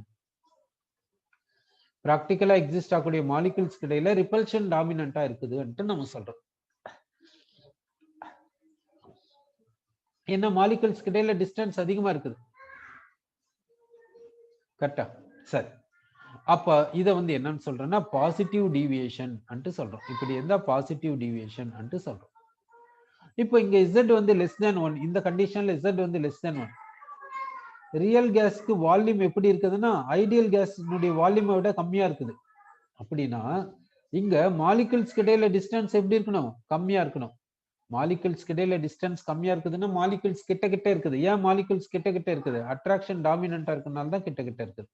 பிராக்டிக்கலா எக்ஸிஸ்ட் ஆகக்கூடிய மாலிகுல்ஸ் இடையில ரிப்பல்ஷன் டாமினண்டா இருக்குதுன்னு நம்ம சொல்றோம். என்ன மாலிகுல்ஸ் இடையில டிஸ்டன்ஸ் அதிகமா இருக்குது. கரெக்டா? சரி. அப்ப இத வந்து என்னன்னு சொல்றேன்னா பாசிட்டிவ் டீவியேஷன் அன்ட்டு சொல்றோம். இப்படி இருந்தா பாசிட்டிவ் டீவியேஷன் அன்ட்டு சொல்றோம். இப்போ இங்க Z வந்து லெஸ் தேன் 1, இந்த கண்டிஷன்ல Z வந்து லெஸ் தேன் 1. ரியல் கேஸ்க்கு வால்யூம் எப்படி இருக்குதுன்னா ஐடியல் கேஸ்னுடைய வால்யூமை விட கம்மியா இருக்குது. அப்படின்னா இங்க மாலிகுல்ஸ் இடையில டிஸ்டன்ஸ் எப்படி இருக்கணும்? கம்மியா இருக்கணும். மாலிகுல்ஸ் இடையில டிஸ்டன்ஸ் கம்மியா இருக்குதுன்னா மாலிகுல்ஸ் கிட்ட கிட்ட இருக்குது. ஏன் மாலிகுல்ஸ் கிட்ட கிட்ட இருக்குது? அட்ராக்ஷன் டாமினண்டா இருக்கனால தான் கிட்ட கிட்ட இருக்குது.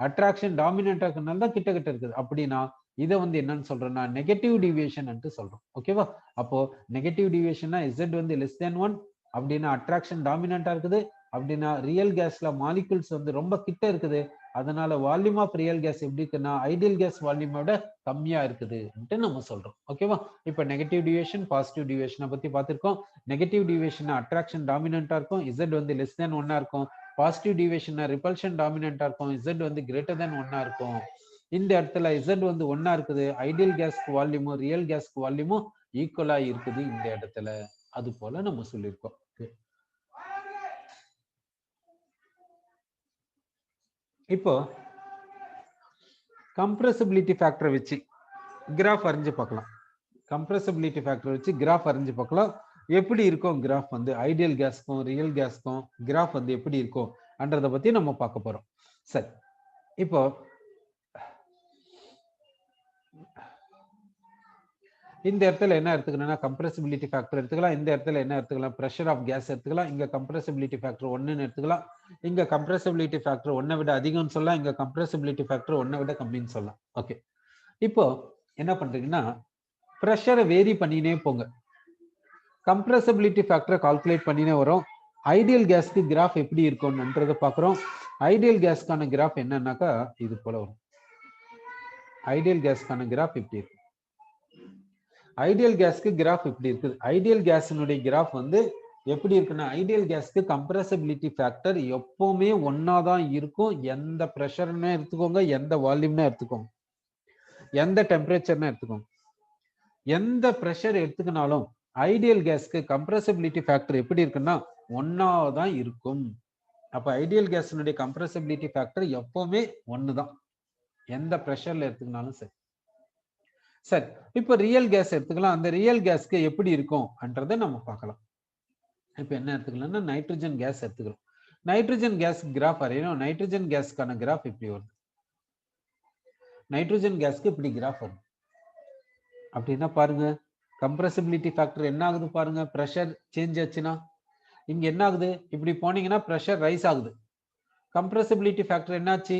அட்ராக்ஷன் டாமினண்டா இருக்கனால தான் கிட்ட கிட்ட இருக்குது. அப்படின்னா இதை வந்து என்னன்னு சொல்றேன்னா நெகட்டிவ் டிவியேஷன் சொல்றோம். ஓகேவா? அப்போ நெகட்டிவ் டிவியேஷன்னா Z வந்து லெஸ் தேன் 1 அப்படின்னா அட்ராக்ஷன் டாமினண்டா இருக்குது. அப்படின்னா ரியல் கேஸ்ல மாலிகுல்ஸ் வந்து ரொம்ப கிட்ட இருக்குது. அதனால வால்யூம் ஆஃப் ரியல் கேஸ் எப்படி இருக்குன்னா ஐடியல் கேஸ் வால்யூமோட கம்மியா இருக்குதுன்ட்டு நம்ம சொல்றோம். ஓகேவா? இப்போ நெகட்டிவ் டிவியேஷன் பாசிட்டிவ் டிவியேஷனை பத்தி பார்த்திருக்கோம். நெகட்டிவ் டிவியேஷன் அட்ராக்ஷன் டாமினண்டா இருக்கும், Z வந்து லெஸ் தேன் 1 இருக்கும். பாசிட்டிவ் டிவியேஷன் ரிப்பல்ஷன் டாமினண்டா இருக்கும், Z வந்து கிரேட்டர் தேன் 1 இருக்கும். இந்த இடத்துல Z வந்து 1 இருக்குது. ஐடியல் கேஸ்க்கு வால்யூமும் ரியல் கேஸ்க்கு வால்யூமும் ஈக்குவலா இருக்குது இந்த இடத்துல. அது போல நம்ம சொல்லியிருக்கோம். இப்போ கம்ப்ரசிபிலிட்டி ஃபேக்டரை வச்சு கிராஃப் வரைஞ்சு பார்க்கலாம். கம்ப்ரசிபிலிட்டி ஃபேக்டர் வச்சு கிராஃப் வரைஞ்சு பார்க்கலாம். எப்படி இருக்கும் கிராஃப் வந்து ஐடியல் கேஸ்க்கும் ரியல் கேஸ்க்கும் கிராஃப் வந்து எப்படி இருக்கும் என்றதை பத்தி நம்ம பார்க்க போறோம். சரி, இப்போ இந்த இடத்துல என்ன எடுத்துக்கணும்னா கம்ப்ரசிபிலிட்டி ஃபேக்டர் எடுத்துக்கலாம். இந்த இடத்துல என்ன எடுத்துக்கலாம்? பிரஷர் ஆஃப் கேஸ் எடுத்துக்கலாம். இங்க கம்ப்ரசிபிலிட்டி ஃபேக்டர் 1ன்னு எடுத்துக்கலாம். இங்க கம்ப்ரசிபிலிட்டி ஃபேக்டர் 1 விட அதிகம்னு சொல்லலாம். இங்க கம்ப்ரசிபிலிட்டி ஃபேக்டர் 1 விட கம்மின்னு சொல்லலாம். ஓகே, இப்போ என்ன பண்றீங்கன்னா பிரஷரை வேரி பண்ணினே போங்க. கம்ப்ரசிபிலிட்டி ஃபேக்டரை கால்குலேட் பண்ணினே வரும். ஐடியல் கேஸ்க்கு கிராஃப் எப்படி இருக்கும்ன்றதை பார்க்குறோம். ஐடியல் கேஸ்க்கான கிராஃப் என்னன்னாக்கா இது போல வரும். ஐடியல் கேஸ்க்கான கிராஃப் இப்படி இருக்கு. ஐடியல் கேஸ்க்கு கிராஃப் இப்படி இருக்குது. ஐடியல் கேஸினுடைய கிராஃப் வந்து எப்படி இருக்குன்னா ஐடியல் கேஸ்க்கு கம்ப்ரசிபிலிட்டி ஃபேக்டர் எப்பவுமே ஒன்னா தான் இருக்கும். எந்த ப்ரெஷர்னு எடுத்துக்கோங்க, எந்த வால்யூம்னு எடுத்துக்கோங்க, எந்த டெம்பரேச்சர்னு எடுத்துக்கோங்க, எந்த ப்ரெஷர் எடுத்துக்கினாலும் ஐடியல் கேஸ்க்கு கம்ப்ரசிபிலிட்டி ஃபேக்டர் எப்படி இருக்குன்னா ஒன்னா தான் இருக்கும். அப்ப ஐடியல் கேஸினுடைய கம்ப்ரசிபிலிட்டி ஃபேக்டர் எப்பவுமே 1 தான், எந்த ப்ரெஷர்ல எடுத்துக்கினாலும் சரி. சரி, இப்போ ரியல் கேஸ் எடுத்துக்கலாம். அந்த ரியல் கேஸ்க்கு எப்படி இருக்கும்ன்றதை நம்ம பார்க்கலாம். இப்போ என்ன எடுத்துக்கலாம்னா நைட்ரஜன் கேஸ் எடுத்துக்கிறோம். நைட்ரஜன் கேஸ் கிராஃப் வரையணும். நைட்ரஜன் கேஸ்க்கான கிராஃப் இப்படி வருது. நைட்ரஜன் கேஸ்க்கு இப்படி கிராஃப் வரும். அப்படின்னா பாருங்க கம்ப்ரசிபிலிட்டி ஃபேக்டர் என்ன ஆகுது பாருங்க. ப்ரெஷர் சேஞ்ச் ஆச்சுன்னா இங்க என்ன ஆகுது? இப்படி போனீங்கன்னா ப்ரெஷர் ரைஸ் ஆகுது. கம்ப்ரசிபிலிட்டி ஃபேக்டர் என்னாச்சு?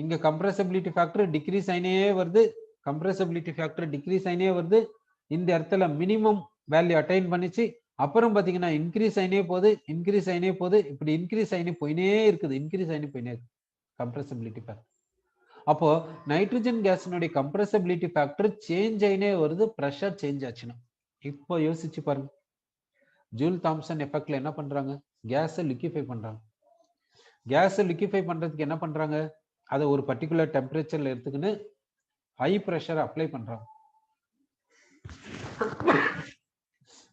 இங்க கம்ப்ரசிபிலிட்டி ஃபேக்டர் டிக்ரீஸ் ஆயினே வருது. கம்ப்ரசிபிலிட்டி ஃபேக்டர் டிக்ரீஸ் ஆயினே வருது. இந்த இடத்துல மினிமம் வேல்யூ அட்டைன் பண்ணிச்சு. அப்புறம் பாத்தீங்கன்னா இன்க்ரீஸ் ஆயினே போகுது, இன்க்ரீஸ் ஆயினே போகுது. இப்படி இன்க்ரீஸ் ஆயினே போயினே இருக்குது, இன்க்ரீஸ் ஆயினே போயினே இருக்கு கம்ப்ரசிபிலிட்டி ஃபேக்டர். அப்போ நைட்ரஜன் கேஸினுடைய கம்ப்ரசிபிலிட்டி ஃபேக்டர் சேஞ்ச் ஆயினே வருது ப்ரெஷர் சேஞ்ச் ஆச்சுன்னா. இப்போ யோசிச்சு பாருங்க, ஜூல் தாம்சன் எஃபெக்ட்ல என்ன பண்றாங்க? கேஸை லிக்விஃபை பண்றாங்க. கேஸை லிக்விஃபை பண்றதுக்கு என்ன பண்றாங்க? அதை ஒரு பர்டிகுலர் டெம்பரேச்சர்ல எடுத்துக்கின்னு ஹை ப்ரெஷர் அப்ளை பண்றாங்க.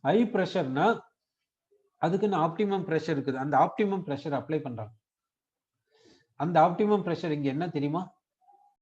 ஹை ப்ரெஷர்னா அதுக்குன்னு ஆப்டிமம் ப்ரெஷர் இருக்குது. அந்த ஆப்டிமம் ப்ரெஷர் அப்ளை பண்றாங்க. அந்த ஆப்டிமம் ப்ரெஷர் இங்க என்ன தெரியுமா?